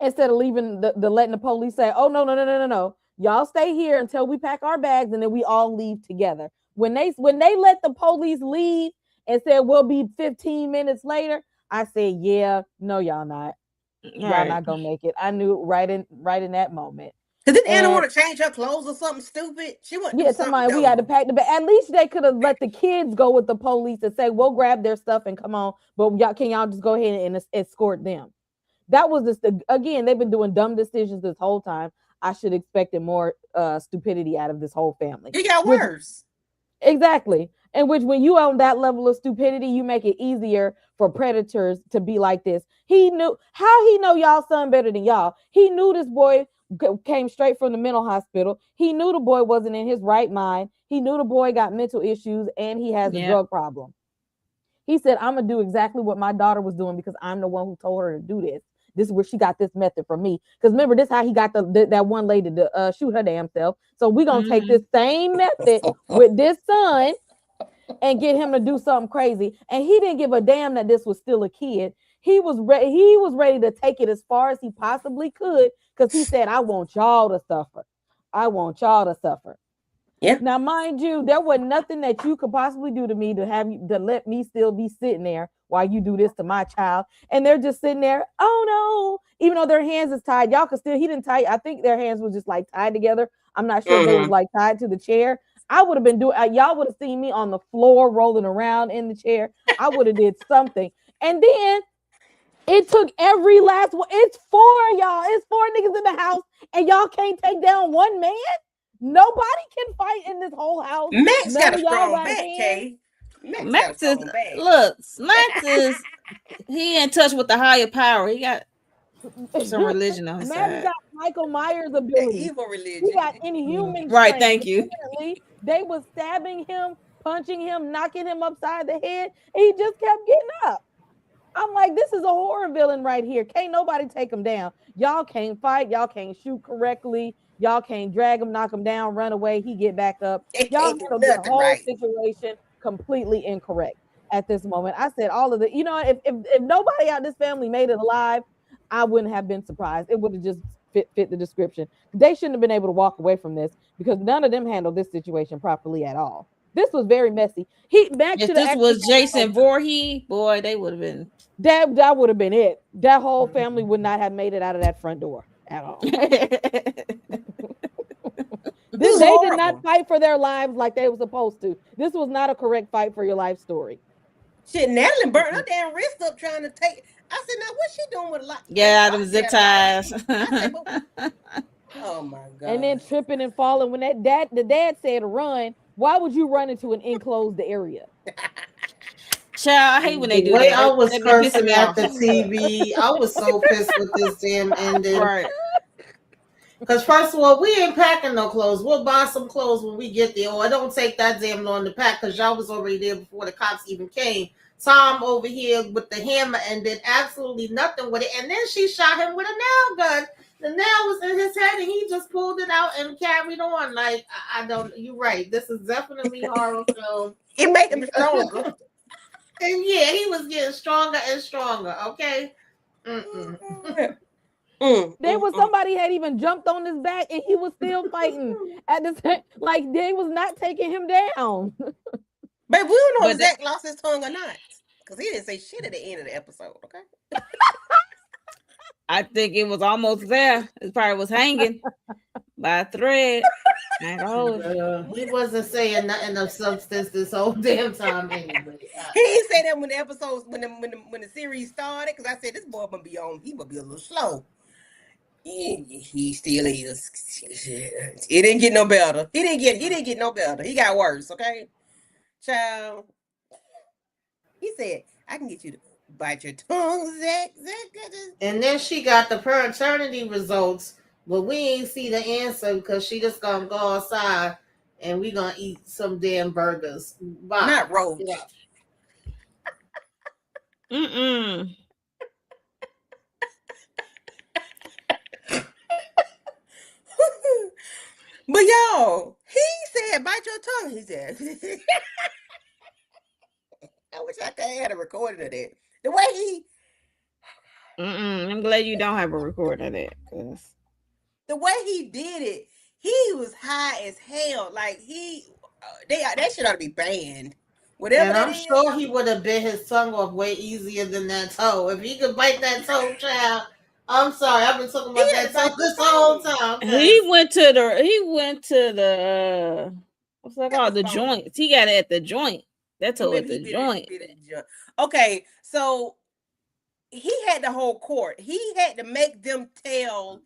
Instead of leaving the letting the police say, oh no. Y'all stay here until we pack our bags and then we all leave together. When they let the police leave and said we'll be 15 minutes later, I said, yeah, no, y'all not. Y'all not gonna make it. I knew right in that moment. Cause didn't Anna want to change her clothes or something stupid? She went. Yeah, somebody we got to pack the bag. At least they could have let the kids go with the police and say, we'll grab their stuff and come on. But y'all just go ahead and escort them. That was just again, they've been doing dumb decisions this whole time. I should expect more stupidity out of this whole family. It got worse. Exactly. And which when you own that level of stupidity, you make it easier for predators to be like this. He knew how he know y'all son better than y'all. He knew this boy came straight from the mental hospital. He knew the boy wasn't in his right mind. He knew the boy got mental issues and he has a drug problem. He said, I'm going to do exactly what my daughter was doing because I'm the one who told her to do this. This is where she got this method from me. Because remember, this is how he got that one lady to shoot her damn self. So we're going to take this same method with this son and get him to do something crazy. And he didn't give a damn that this was still a kid. He was ready to take it as far as he possibly could because he said, I want y'all to suffer. I want y'all to suffer. Yeah. Now, mind you, there was nothing that you could possibly do to me to let me still be sitting there while you do this to my child. And they're just sitting there. Oh no, even though their hands is tied, y'all could still, he didn't tie. I think their hands was just like tied together. I'm not sure if they was like tied to the chair. I would have been doing, y'all would have seen me on the floor rolling around in the chair. I would have did something. And then it took every last one. It's 4 y'all. It's 4 niggas in the house and y'all can't take down one man. Nobody can fight in this whole house. Max got a strong back, Kay. Max is he in touch with the higher power. He got some religion on his Max side. got Michael Myers ability. Evil religion. He got inhuman Right, strength. thank you. Apparently, they was stabbing him, punching him, knocking him upside the head. And he just kept getting up. I'm like, this is a horror villain right here. Can't nobody take him down. Y'all can't fight. Y'all can't shoot correctly. Y'all can't drag him, knock him down, run away. He get back up. They Y'all can't do handled the nothing whole right. situation completely incorrect at this moment. I said all of the, if nobody out this family made it alive, I wouldn't have been surprised. It would have just fit the description. They shouldn't have been able to walk away from this because none of them handled this situation properly at all. This was very messy. He back If to the this was Jason Voorhees, boy, they would have been. that would have been it. That whole family would not have made it out of that front door at all. This is They did horrible. not fight for their lives like they were supposed to. This was not a correct fight for your life story. Shit, Natalie burnt her damn wrist up trying to take. I said, now what's she doing with a lot? Yeah, them zip ties. Oh my god. And then tripping and falling. When the dad said run, why would you run into an enclosed area? Child, I hate when they The do way that. I was That be pissing cursing me at off. the TV, I was so pissed with this damn ending. Right. Because first of all, we ain't packing no clothes. We'll buy some clothes when we get there. Or it don't take that damn long to pack because y'all was already there before the cops even came. Tom over here with the hammer and did absolutely nothing with it. And then she shot him with a nail gun. The nail was in his head and he just pulled it out and carried on. Like, I don't, you're right. This is definitely horror film. It made him stronger. And yeah, he was getting stronger and stronger. Okay. Mm-mm. There was somebody had even jumped on his back and he was still fighting at the same. Like they was not taking him down. But we don't know if But Zach lost his tongue or not. Because he didn't say shit at the end of the episode, okay? I think it was almost there. It probably was hanging by a thread. I ain't gonna hold you. He wasn't saying nothing of substance this whole damn time anyway. He didn't say that when the episodes, when the series started, because I said this boy gonna be on, he gonna be a little slow. He still is. It didn't get no better. He didn't get no better. He got worse, okay? Child. He said, I can get you to bite your tongue, Zach. And then she got the paternity results, but we ain't see the answer because she just gonna go outside and we gonna eat some damn burgers. Bye. Not roach. Yeah. Mm-mm. But y'all, he said, bite your tongue, he said. I wish I could have had a recording of that. The way he, I'm glad you don't have a recording of that. the way he did it, he was high as hell. Like that shit ought to be banned. Whatever. And that I'm is. sure he would have bit his tongue off way easier than that toe. If he could bite that toe, child. I'm sorry, I've been talking about that toe this whole time. He went to the what's that called? The joints. He got it at the joint. That's all at the joint. Okay, so he had the whole court. He had to make them tell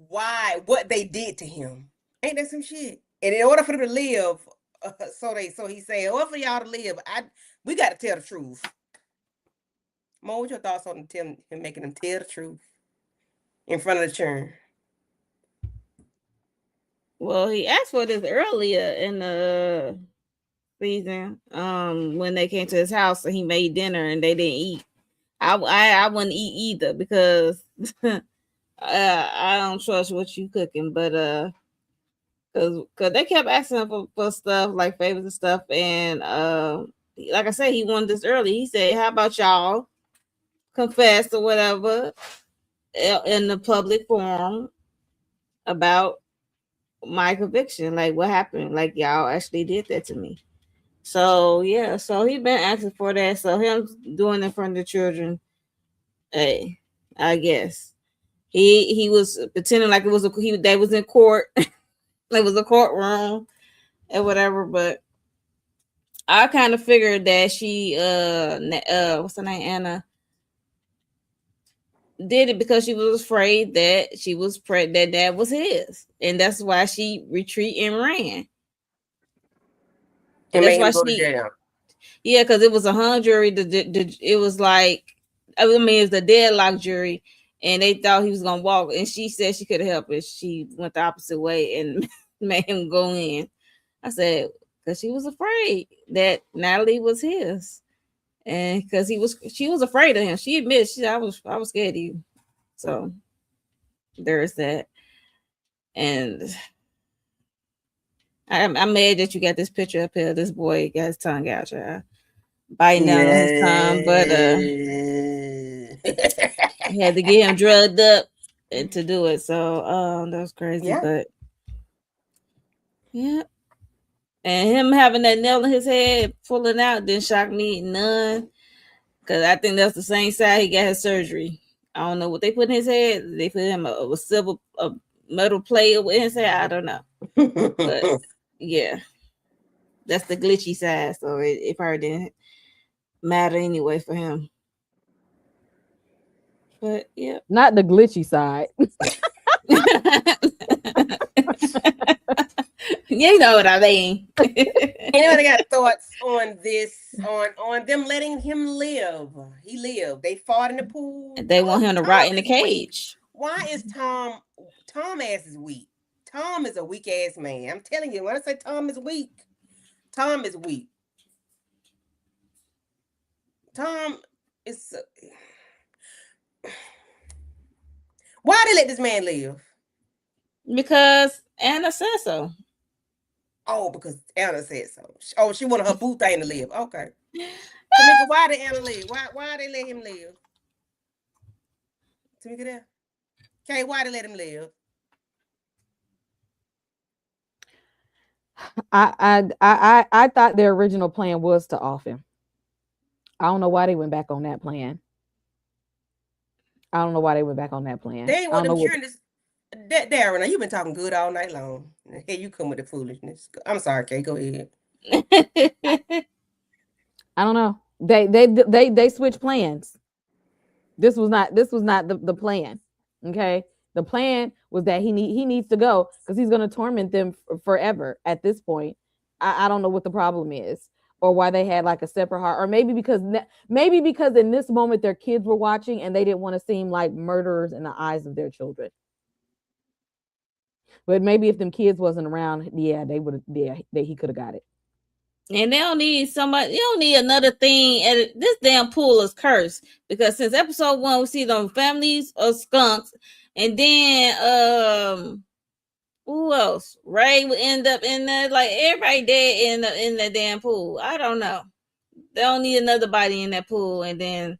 what they did to him. Ain't that some shit? And in order for them to live, so he said, in order for y'all to live, we got to tell the truth. Mo, what's your thoughts on him making them tell the truth in front of the churn? Well, he asked for this earlier in the season, when they came to his house and he made dinner and they didn't eat. I wouldn't eat either because I don't trust what you cooking, but because they kept asking him for stuff like favors and stuff, and like I said, he wanted this early. He said, "How about y'all confess or whatever in the public forum about my conviction, like what happened, like y'all actually did that to me." So yeah, so he been asking for that. So him doing it in front of the children, hey, I guess he was pretending like it was they was in court. It was a courtroom and whatever, but I kind of figured that she what's her name, Anna, did it because she was afraid that that dad was his, and that's why she retreated and ran. And that's why yeah, because it was a hung jury. It was like, I mean, it was a deadlock jury, and they thought he was gonna walk, and she said she could have helped it. She went the opposite way and made him go in. I said, because she was afraid that Natalie was his, and because she was afraid of him. She admits I was scared of you. So there's that. And I'm mad that you got this picture up here. This boy got his tongue out, y'all. Biting down on his tongue, but he had to get him drugged up and to do it. So that was crazy. Yeah. But yeah. And him having that nail in his head pulling out didn't shock me none. Cause I think that's the same side he got his surgery. I don't know what they put in his head. They put him a silver metal plate with his head. I don't know. But yeah. That's the glitchy side. So it probably didn't matter anyway for him. But yeah. Not the glitchy side. You know what I mean. Anybody got thoughts on this? On them letting him live? He lived. They fought in the pool. They want him to rot in the cage. Why is Tom ass is weak? Tom is a weak ass man. I'm telling you, when I say Tom is weak, Tom is weak. Tom is. Why they let this man live? Because Anna said so. Oh, because Anna said so. Oh, she wanted her boo thing to live. Okay. Tamika, why did Anna live? Why they let him live? Tamika there? Okay, why they let him live? I thought their original plan was to off him. I don't know why they went back on that plan. They ain't want them curing this. Darren, now you've been talking good all night long. Here you come with the foolishness. I'm sorry, Kay. Go ahead. I don't know. They switched plans. This was not the plan. Okay. The plan was that he needs to go because he's going to torment them forever at this point. I don't know what the problem is or why they had like a separate heart, or maybe because in this moment their kids were watching and they didn't want to seem like murderers in the eyes of their children. But maybe if them kids wasn't around, yeah, they would have. Yeah, he could have got it. And they don't need somebody. You don't need another thing. And this damn pool is cursed because since episode 1, we see them families of skunks, and then who else? Ray would end up in there. Like everybody dead in the damn pool. I don't know. They don't need another body in that pool, and then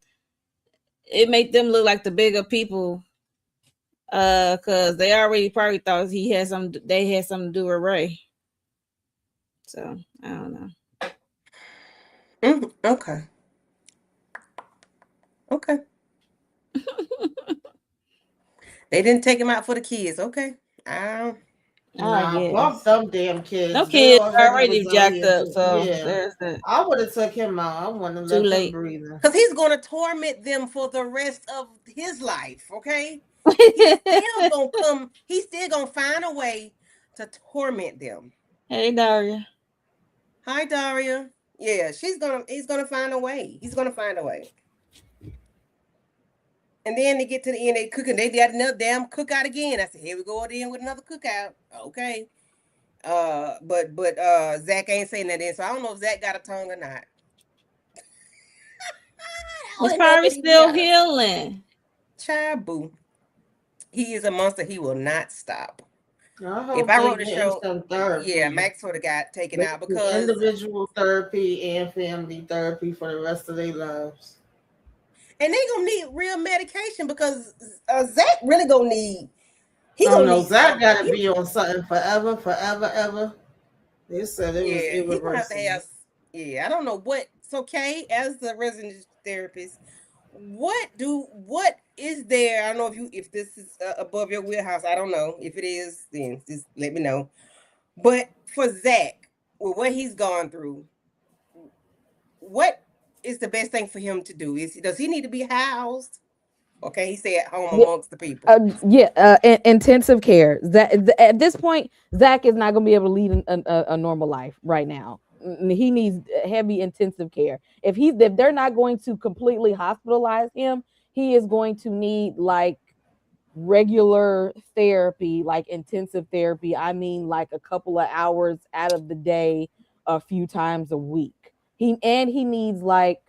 it make them look like the bigger people. Because they already probably thought they had something to do with Ray. So I don't know. Okay. They didn't take him out for the kids. Okay. Fuck them damn kids. No kids already jacked up. So yeah. I would have took him out. I want to let him breathe. Because he's going to torment them for the rest of his life. Okay. He's still gonna find a way to torment them. Hey, Daria. Hi, Daria. Yeah, he's gonna find a way. He's gonna find a way. And then they get to the end, they cooking. They got another damn cookout again. I said, here we go again with another cookout. Okay. But Zach ain't saying that in, so I don't know if Zach got a tongue or not. He's probably still healing. Child boo. He is a monster. He will not stop. If I wrote the show, yeah, Max would have got taken out because individual therapy and family therapy for the rest of their lives. And they gonna need real medication because Zach really gonna need. Zach got to be on something forever, ever. They said it was irreversible. I don't know what. So, Kay, as the resident therapist, what is there? I don't know if this is above your wheelhouse. I don't know. If it is, then just let me know. But for Zach, with what he's gone through, what is the best thing for him to do? Does he need to be housed? Okay, he said at home amongst the people. Intensive care. At this point, Zach is not going to be able to lead a normal life right now. He needs heavy intensive care. If they're not going to completely hospitalize him, he is going to need like regular therapy, like intensive therapy. I mean, like a couple of hours out of the day, a few times a week. He needs like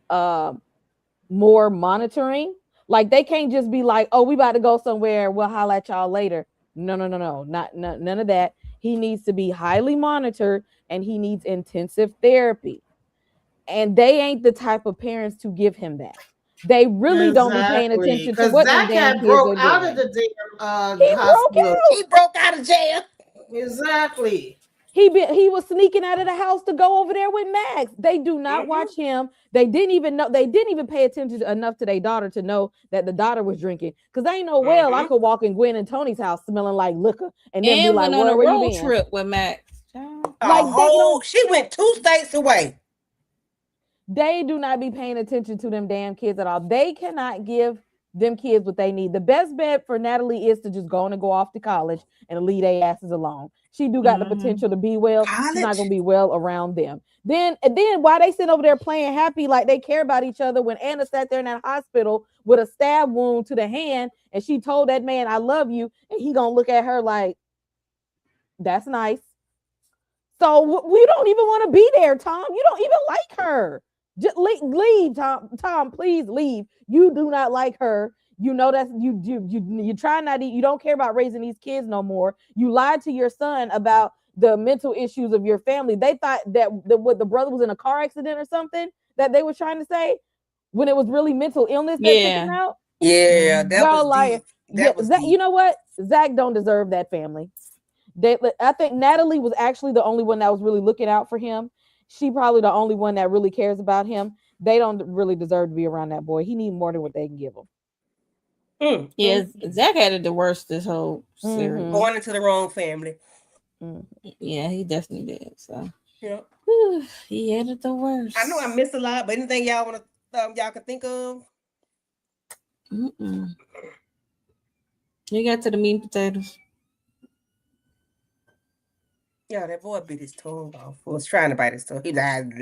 more monitoring. Like they can't just be like, oh, we about to go somewhere, we'll holler at y'all later. No, none of that. He needs to be highly monitored and he needs intensive therapy. And they ain't the type of parents to give him that. They really don't be paying attention to because what them Zach damn had kids broke are out doing. of the damn He broke hospital. out. He broke out of jail. Exactly. He was sneaking out of the house to go over there with Max. They do not watch him. They didn't even pay attention enough to their daughter to know that the daughter was drinking. Because they know well I could walk in Gwen and Tony's house smelling like liquor and then be like, went on a where you road been? trip with Max. Like She went 2 states away. They do not be paying attention to them damn kids at all. They cannot give them kids what they need. The best bet for Natalie is to just go off to college and leave their asses alone. She do got the potential to be well. College? She's not gonna be well around them. Then why they sit over there playing happy like they care about each other when Anna sat there in that hospital with a stab wound to the hand and she told that man I love you and he gonna look at her like that's nice. So we don't even want to be there, Tom. You don't even like her. Just leave, Tom. Tom, please leave. You do not like her. You know that you try not to. You don't care about raising these kids no more. You lied to your son about the mental issues of your family. They thought that the brother was in a car accident or something that they were trying to say when it was really mental illness that took him out. Yeah, that Y'all was liar. deep. You know what? Zach don't deserve that family. I think Natalie was actually the only one that was really looking out for him. She probably the only one that really cares about him. They don't really deserve to be around that boy. He needs more than what they can give him. Yeah, Zach had it the worst this whole series. Born into the wrong family. Yeah, he definitely did. So yeah, he had it the worst. I know I missed a lot, but anything y'all want to y'all can think of? You got to the meat and potatoes. Yeah, that boy bit his tongue off. Was trying to bite his tongue. He like,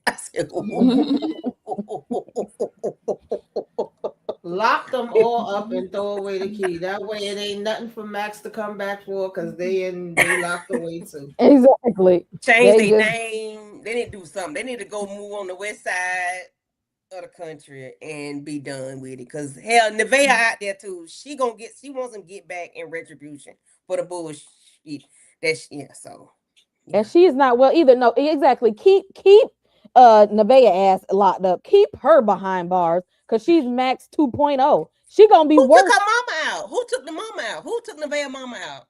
I said, lock them all up and throw away the key. That way it ain't nothing for Max to come back for because they locked away too. Exactly. Change their name. They need to do something. They need to go move on the west side of the country and be done with it. Because hell, Nevaeh out there too. She wants them to get back in retribution for the bullshit. So and she is not well either. No, exactly. Keep Nevaeh ass locked up. Keep her behind bars because she's Max 2.0. She gonna be worse. Who took her mama out? Who took the mama out? Who took Nevaeh mama out?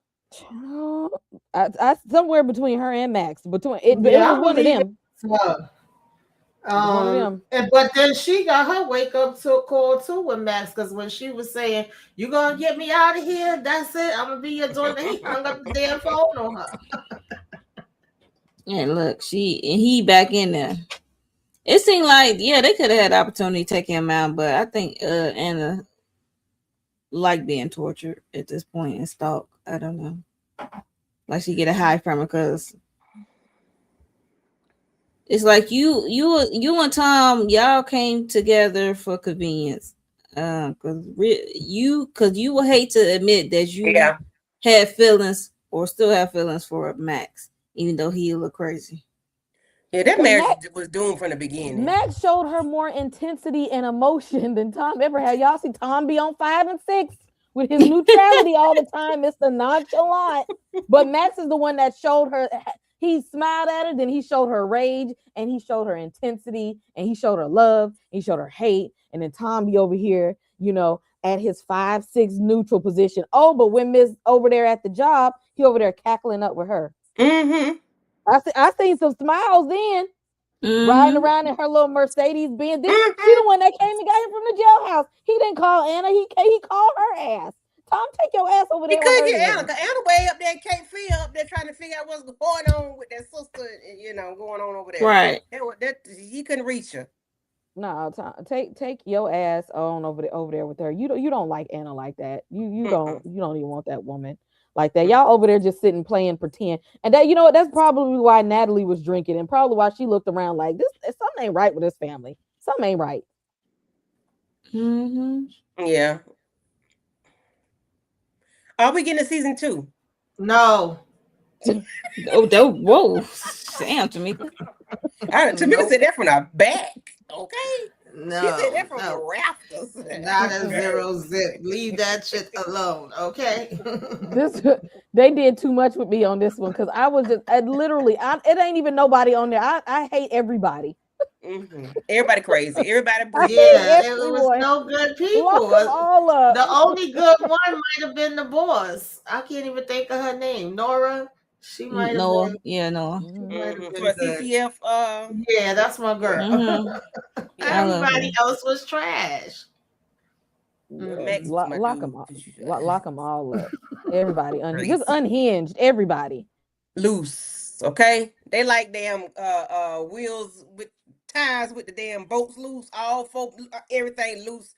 I somewhere between her and Max. It was one of them. One of them. But then she got her wake up call too with Max because when she was saying, "You gonna get me out of here? That's it. I'm gonna be your daughter." He hung up the damn phone on her. Yeah, look, he back in there. It seemed like they could have had the opportunity to take him out, but I think Anna liked being tortured at this point and stalked. I don't know, like she get a high from it because. It's like you and Tom, y'all came together for convenience. Because you would hate to admit that you had feelings or still have feelings for Max, even though he look crazy. Yeah, that marriage was doomed from the beginning. Max showed her more intensity and emotion than Tom ever had. Y'all see Tom be on 5 and 6 with his neutrality all the time. It's the nonchalant. But Max is the one that showed her. He smiled at her, then he showed her rage, and he showed her intensity, and he showed her love, and he showed her hate. And then Tom be over here, at his 5-6 neutral position. Oh, but when Miss over there at the job, he over there cackling up with her. I seen some smiles then, riding around in her little Mercedes Benz. She the one that came and got him from the jailhouse. He didn't call Anna. He called her ass. Tom, take your ass over there. He couldn't get Anna. Anna way up there, Cape Fear up there trying to figure out what's going on with that sister, going on over there. Right. He couldn't reach her. No, Tom, take your ass on over there with her. You don't like Anna like that. You don't even want that woman like that. Y'all over there just sitting playing pretend. And that that's probably why Natalie was drinking and probably why she looked around like this. Something ain't right with this family. Something ain't right. Yeah. Are we getting a season 2? No. Whoa, damn, to me. Tamika Nope. said that from the back. Okay. She said No, that from the no. rafters. Not a zero zip. Leave that shit alone, okay? This they did too much with me on this one because I was just it ain't even nobody on there. I hate everybody. Everybody crazy. Everybody I breathe. hate Yeah, it was everyone. no good Lock people. them all up. The only good one might have been the boss. I can't even think of her name. Nora. She might have Noah. been. Yeah, Noah. Might have been For good. CCF, Yeah, that's my girl. Mhm. yeah, I love Everybody her. else was trash. Max was my Lock dude. them all. Lock them all up. Everybody just Crazy. unhinged. Everybody. Loose, okay? They like damn wheels with tires with the damn bolts loose, all folk, everything loose.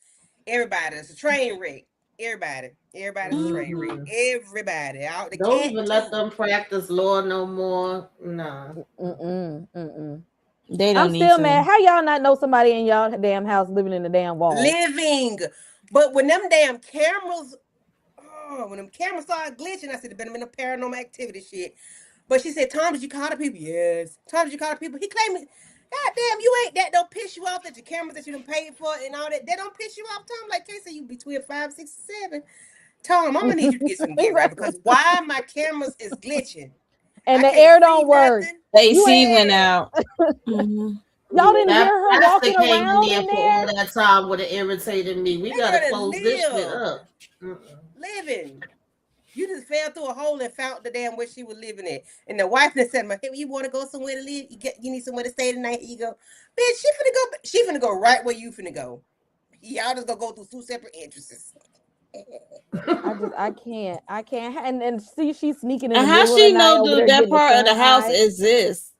Everybody, it's a train wreck. Everybody's a train wreck. Everybody out the Don't cat even too. let them practice law no more. No. They don't I'm need still to. mad. How y'all not know somebody in y'all damn house living in the damn wall? Living, but when them damn cameras, when them cameras started glitching, I said it better been a paranormal activity shit. But she said, Tom, did you call the people? Yes. Tom, did you call the people? He claimed, God damn, you ain't that don't piss you off that your cameras that you done paid for and all that, they don't piss you off, Tom. Like Kay said, you between 5, 6, 7. Tom, I'm gonna need you to get some get right because why my cameras is glitching. And I the can't air see don't work. nothing. AC ain't- went out. Mhm. Y'all didn't That hear her plastic walking hanging around there in for all there? that time would have irritated me. We They gotta gotta close this shit live. up. Living. You just fell through a hole and found the damn where she was living at. And the wife that said, "Hey, you want to go somewhere to live? You need somewhere to stay tonight." You go, bitch. She finna go right where you finna go. Y'all just gonna go through 2 separate entrances. I can't. And see, she's sneaking in And the how middle of she the night know over there that getting the part of the sun house high. exists?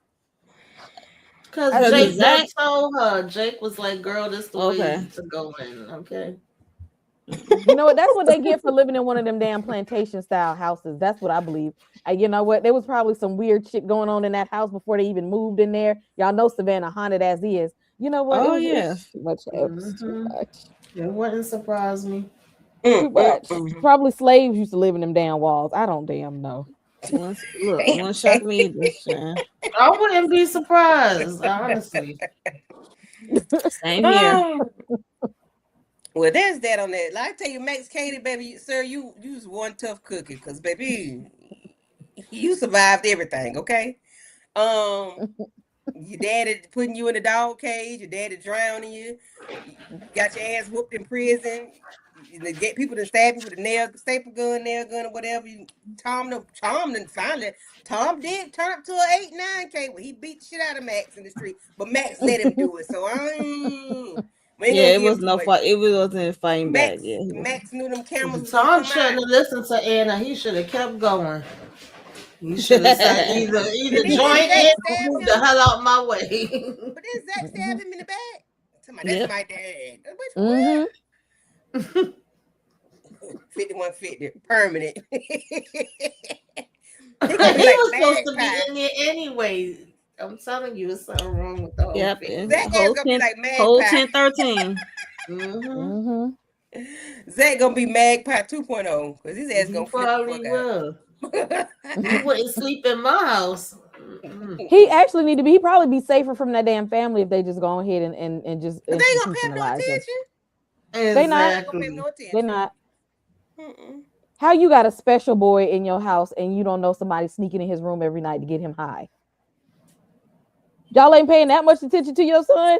Because I Jake just- done told her. Jake was like, girl, this the Okay. way to go in. Okay. You know what? That's what they get for living in one of them damn plantation style houses. That's what I believe. You know what? There was probably some weird shit going on in that house before they even moved in there. Y'all know Savannah haunted as is. You know what? Oh, it yeah. was too much. It was too much. It wouldn't surprise me. Too much. Probably slaves used to live in them damn walls. I don't damn know. One shock me either. Shan. I wouldn't be surprised, honestly. Same here. Well, there's that on that. Like I tell you, Max Katie, baby, sir, you was one tough cookie, cause baby, you survived everything. Okay. Your daddy putting you in the dog cage. Your daddy drowning you. You got your ass whooped in prison. You get people to stab you with a staple gun, nail gun, or whatever. Tom did turn up to an 8-9K where he beat the shit out of Max in the street, but Max let him do it. So Yeah, it was no fight. It wasn't fighting back. Max, Yeah, Max knew them cameras was Tom gonna come shouldn't out. have listened to Anna. He should have kept going. He should have said either Then join Zach in or stabbed move him. the hell out my way. But then Zach stabbed him in the back. Somebody, that's Yep. my dad. Which Mhm. 5150 permanent. He He gonna be like was supposed to Magpie. be in there anyway. I'm telling you, it's something wrong with the whole Yep. thing. Zach ass Whole gonna be 10, like whole Magpie. 10-13. Mhm. Zach gonna be Magpie 2.0 because his ass He gonna flip probably the fuck will. out. He wouldn't sleep in my house. He actually need to be. He probably be safer from that damn family if they just go ahead and just But they ain't gonna pay him no institutionalize him. attention. They not. They gonna pay him no attention. They're not. Mm-mm. How you got a special boy in your house and you don't know somebody sneaking in his room every night to get him high? Y'all ain't paying that much attention to your son?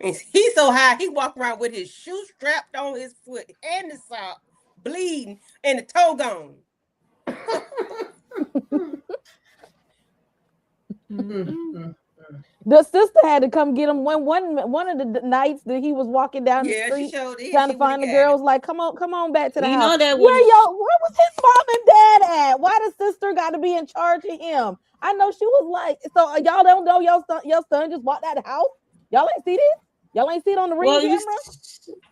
He's so high, he walk around with his shoe strapped on his foot and the sock, bleeding, and the toe gone. The sister had to come get him one of the nights that he was walking down the Yeah, she street showed it. trying She to find the would've got girls. Like, come on back to the You house. know that Where was was his mom and dad at? Why the sister got to be in charge of him? I know she was like, so y'all don't know your son just walked out of the house. Y'all ain't see this. Y'all ain't see it on the ring well. camera.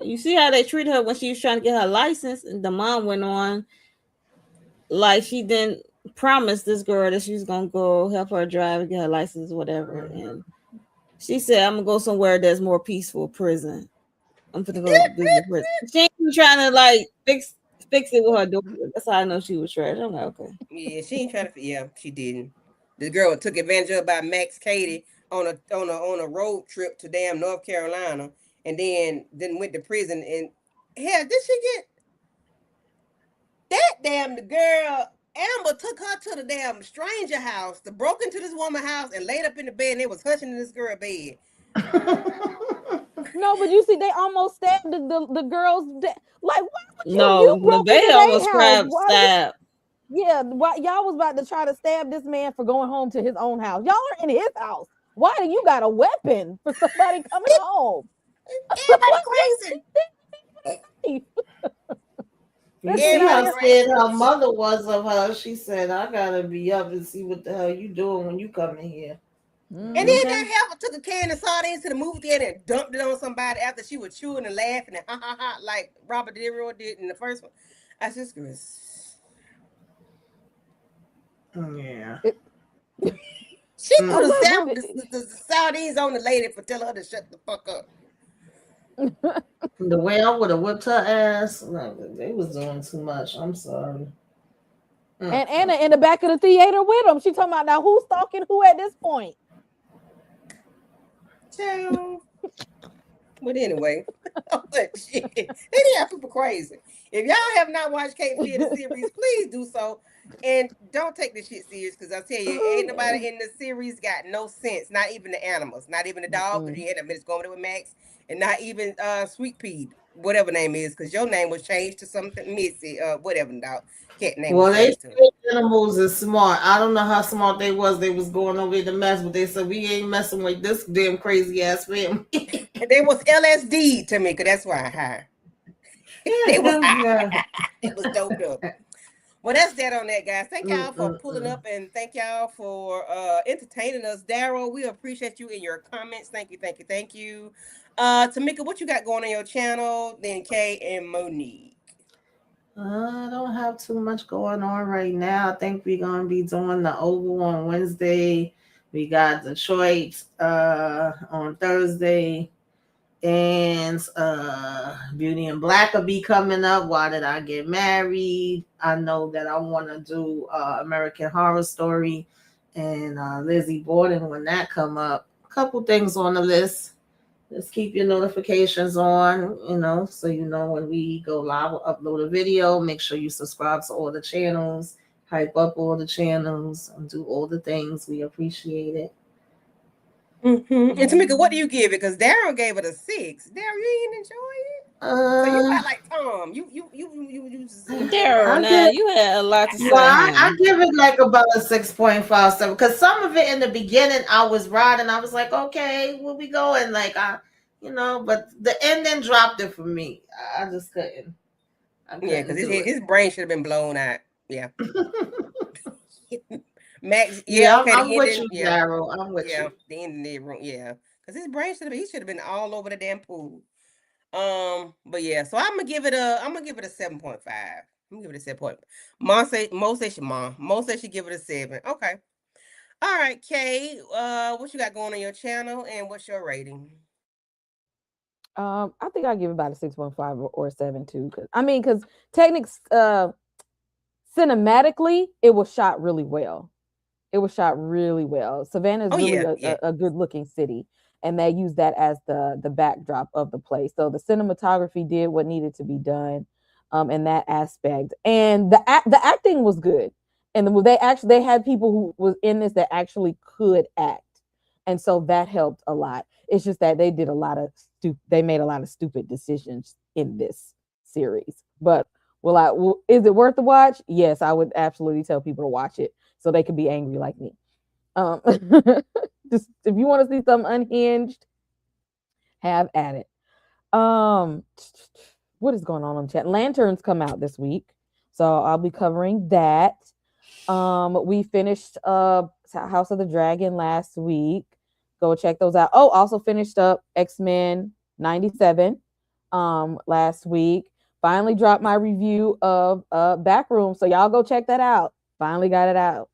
You see how they treat her when she was trying to get her license, and the mom went on like she didn't promise this girl that she was gonna go help her drive and get her license, or whatever. And she said, "I'm gonna go somewhere that's more peaceful, prison. I'm gonna go visit prison." She ain't even trying to like fix it with her daughter. That's how I know she was trash. I'm like, okay. Yeah, she ain't trying to. Yeah, she didn't. The girl took advantage of by Max Cady on a road trip to damn North Carolina, and then went to prison. And hell, did she get that damn the girl? Amber took her to the damn stranger house, broke into this woman's house and laid up in the bed, and they was hushing in this girl bed. No, but you see, they almost stabbed the girls. Like, why would you? No, you broke into Nevaeh their almost house. grabbed Why stab. Yeah, why y'all was about to try to stab this man for going home to his own house. Y'all are in his house. Why do you got a weapon for somebody coming home? Everybody crazy. You see Everybody how crazy. scared her mother was of her. She said, I gotta be up and see what the hell you doing when you come in here. And then that heifer took a can of sardines to the movie theater and dumped it on somebody after she was chewing and laughing and ha ha ha like Robert De Niro did in the first one. I just Yeah. She put the sardines on the lady for telling her to shut the fuck up. The way I would have whipped her ass, no, they was doing too much. I'm sorry. And Anna in the back of the theater with them. She talking about now who's stalking who at this point. But anyway, shit. They have people crazy. If y'all have not watched Cape Fear the series, please do so. And don't take this shit serious, because I'll tell you, ain't nobody in the series got no sense. Not even the animals, not even the dog, but you end up just going there with Max, and not even Sweet Pea, whatever name is, because your name was changed to something Missy, whatever dog. Cat name. Well, they was said animals is smart. I don't know how smart they was. They was going over there to mess, but they said we ain't messing with this damn crazy ass family. And they was LSD to me, because that's why I hired. They was high. It was doped up. Well, that's that on that, guys. Thank y'all for pulling up, and thank y'all for entertaining us. Daryl, we appreciate you in your comments. Thank you, thank you, thank you. Tamika, what you got going on your channel? Then Kay and Monique. I don't have too much going on right now. I think we're gonna be doing the Oval on Wednesday. We got Detroit on Thursday, and Beauty and Black will be coming up. Why Did I Get Married? I know that I want to do American Horror Story and Lizzie Borden when that come up. A couple things on the list. Just keep your notifications on, so you know when we go live or upload a video. Make sure you subscribe to all the channels, hype up all the channels, and do all the things. We appreciate it. And Tamika, what do you give it? Because Daryl gave it a 6. Daryl, you didn't enjoy it? So you got like Tom. You Daryl, now you had a lot to say. I give it like about a 6.57 because some of it in the beginning I was riding. I was like, okay, where we going? Like but the ending dropped it for me. I just couldn't. Because his brain should have been blown out. Yeah. Max, I'm with you, Daryl. I'm with you. The end of the room, because his brain should have been all over the damn pool. But yeah, so I'm gonna give it a 7.5. I'm gonna give it a 7. Mo said she give it a 7. Okay. All right, Kay. What you got going on your channel, and what's your rating? I think I give it about a 6.5 or 7 too. Because cinematically, it was shot really well. Savannah is really a good looking city, and they use that as the backdrop of the place. So the cinematography did what needed to be done in that aspect, and the acting was good. And they had people who was in this that actually could act, and so that helped a lot. It's just that they did they made a lot of stupid decisions in this series. But is it worth the watch? Yes, I would absolutely tell people to watch it so they could be angry like me. Just if you want to see something unhinged, have at it. What is going on chat? Lanterns come out this week, so I'll be covering that. We finished House of the Dragon last week. Go check those out. Oh, also finished up X-Men 97 last week. Finally dropped my review of Backroom, so y'all go check that out. Finally got it out.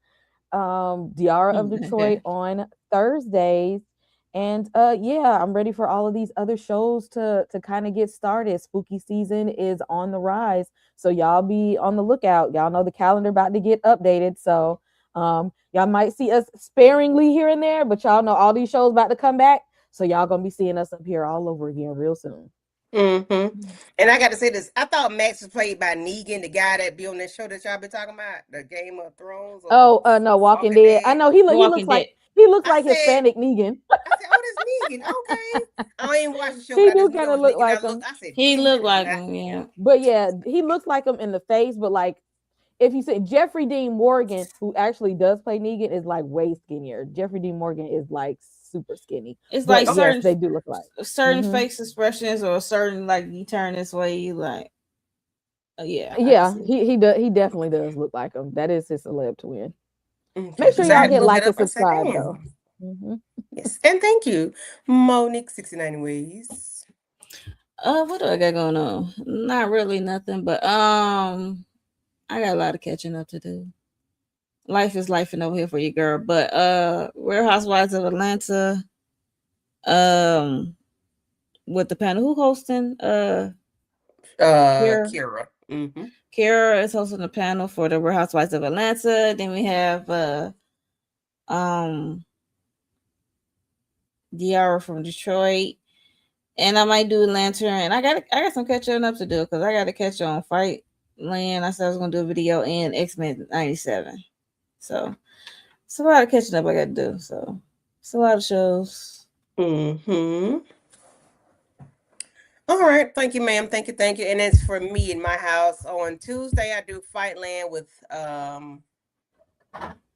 Diara of Detroit on Thursdays, and I'm ready for all of these other shows to kind of get started. Spooky season is on the rise, so y'all be on the lookout. Y'all know the calendar about to get updated, so Y'all might see us sparingly here and there, but y'all know all these shows about to come back, so y'all gonna be seeing us up here all over again real soon. Mm-hmm. And I got to say this. I thought Max was played by Negan, the guy that be on that show that y'all been talking about, the Game of Thrones. Oh, no, Walking Dead. I know he looks like I said- Hispanic Negan. I said, "Oh, this Negan. Okay." I don't even watch the show. He but I do just knew kinda it was look Negan. like I him. I said, He "Damn, looked that like guy." him, yeah. But yeah, he looks like him in the face, but like if you say Jeffrey Dean Morgan, who actually does play Negan, is like way skinnier. Jeffrey Dean Morgan is like super skinny. It's But like yes, certain they do look like certain Mhm. face expressions or certain like you turn this way, you like yeah. Yeah, he definitely does look like him. That is his celeb twin. Okay, Make sure 'cause I y'all had to hit look like it and up. I said, subscribe "Damn." though. Mhm. Yes, and thank you, Monique 69 Ways. What do I got going on? Not really nothing, but I got a lot of catching up to do. Life is life and over here for you, girl. But Real Housewives of Atlanta, with the panel, who hosting? Kira. Mm-hmm. Kara is hosting the panel for the Real Housewives of Atlanta. Then we have Diara from Detroit. And I might do Lantern. And I got some catching up to do because I got to catch on Fight Land. I said I was gonna do a video in X-Men 97. So it's a lot of catching up I got to do. So it's a lot of shows. Mm-hmm. All right, thank you, ma'am. Thank you. And it's for me in my house on Tuesday. I do Fight Land with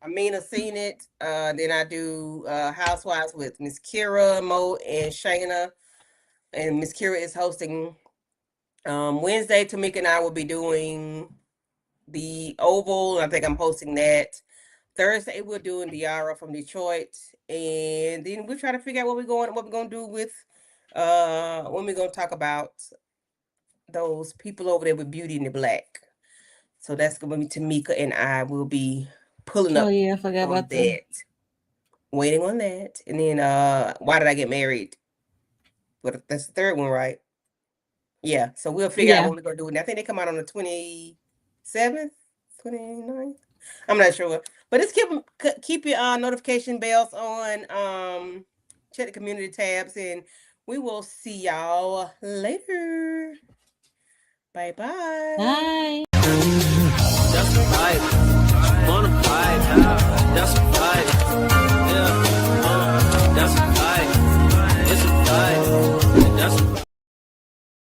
Amina Seen It. Then I do Housewives with Miss Kira, Mo, and Shayna. And Miss Kira is hosting. Wednesday, Tamika and I will be doing the Oval. I think I'm hosting that. Thursday, we're doing Diara from Detroit. And then we're trying to figure out what we're going to do with when we're going to talk about those people over there with Beauty in the Black. So that's going to be Tamika and I will be pulling up Oh yeah, I forgot about that. Waiting on that. And then Why Did I Get Married? But that's the third one, right? Yeah. So we'll figure out what we're going to do. And I think they come out on the 27th, 29th. I'm not sure. But just keep your notification bells on. Check the community tabs, and we will see y'all later. Bye-bye. Bye. That's the vibe. Wanna vibe,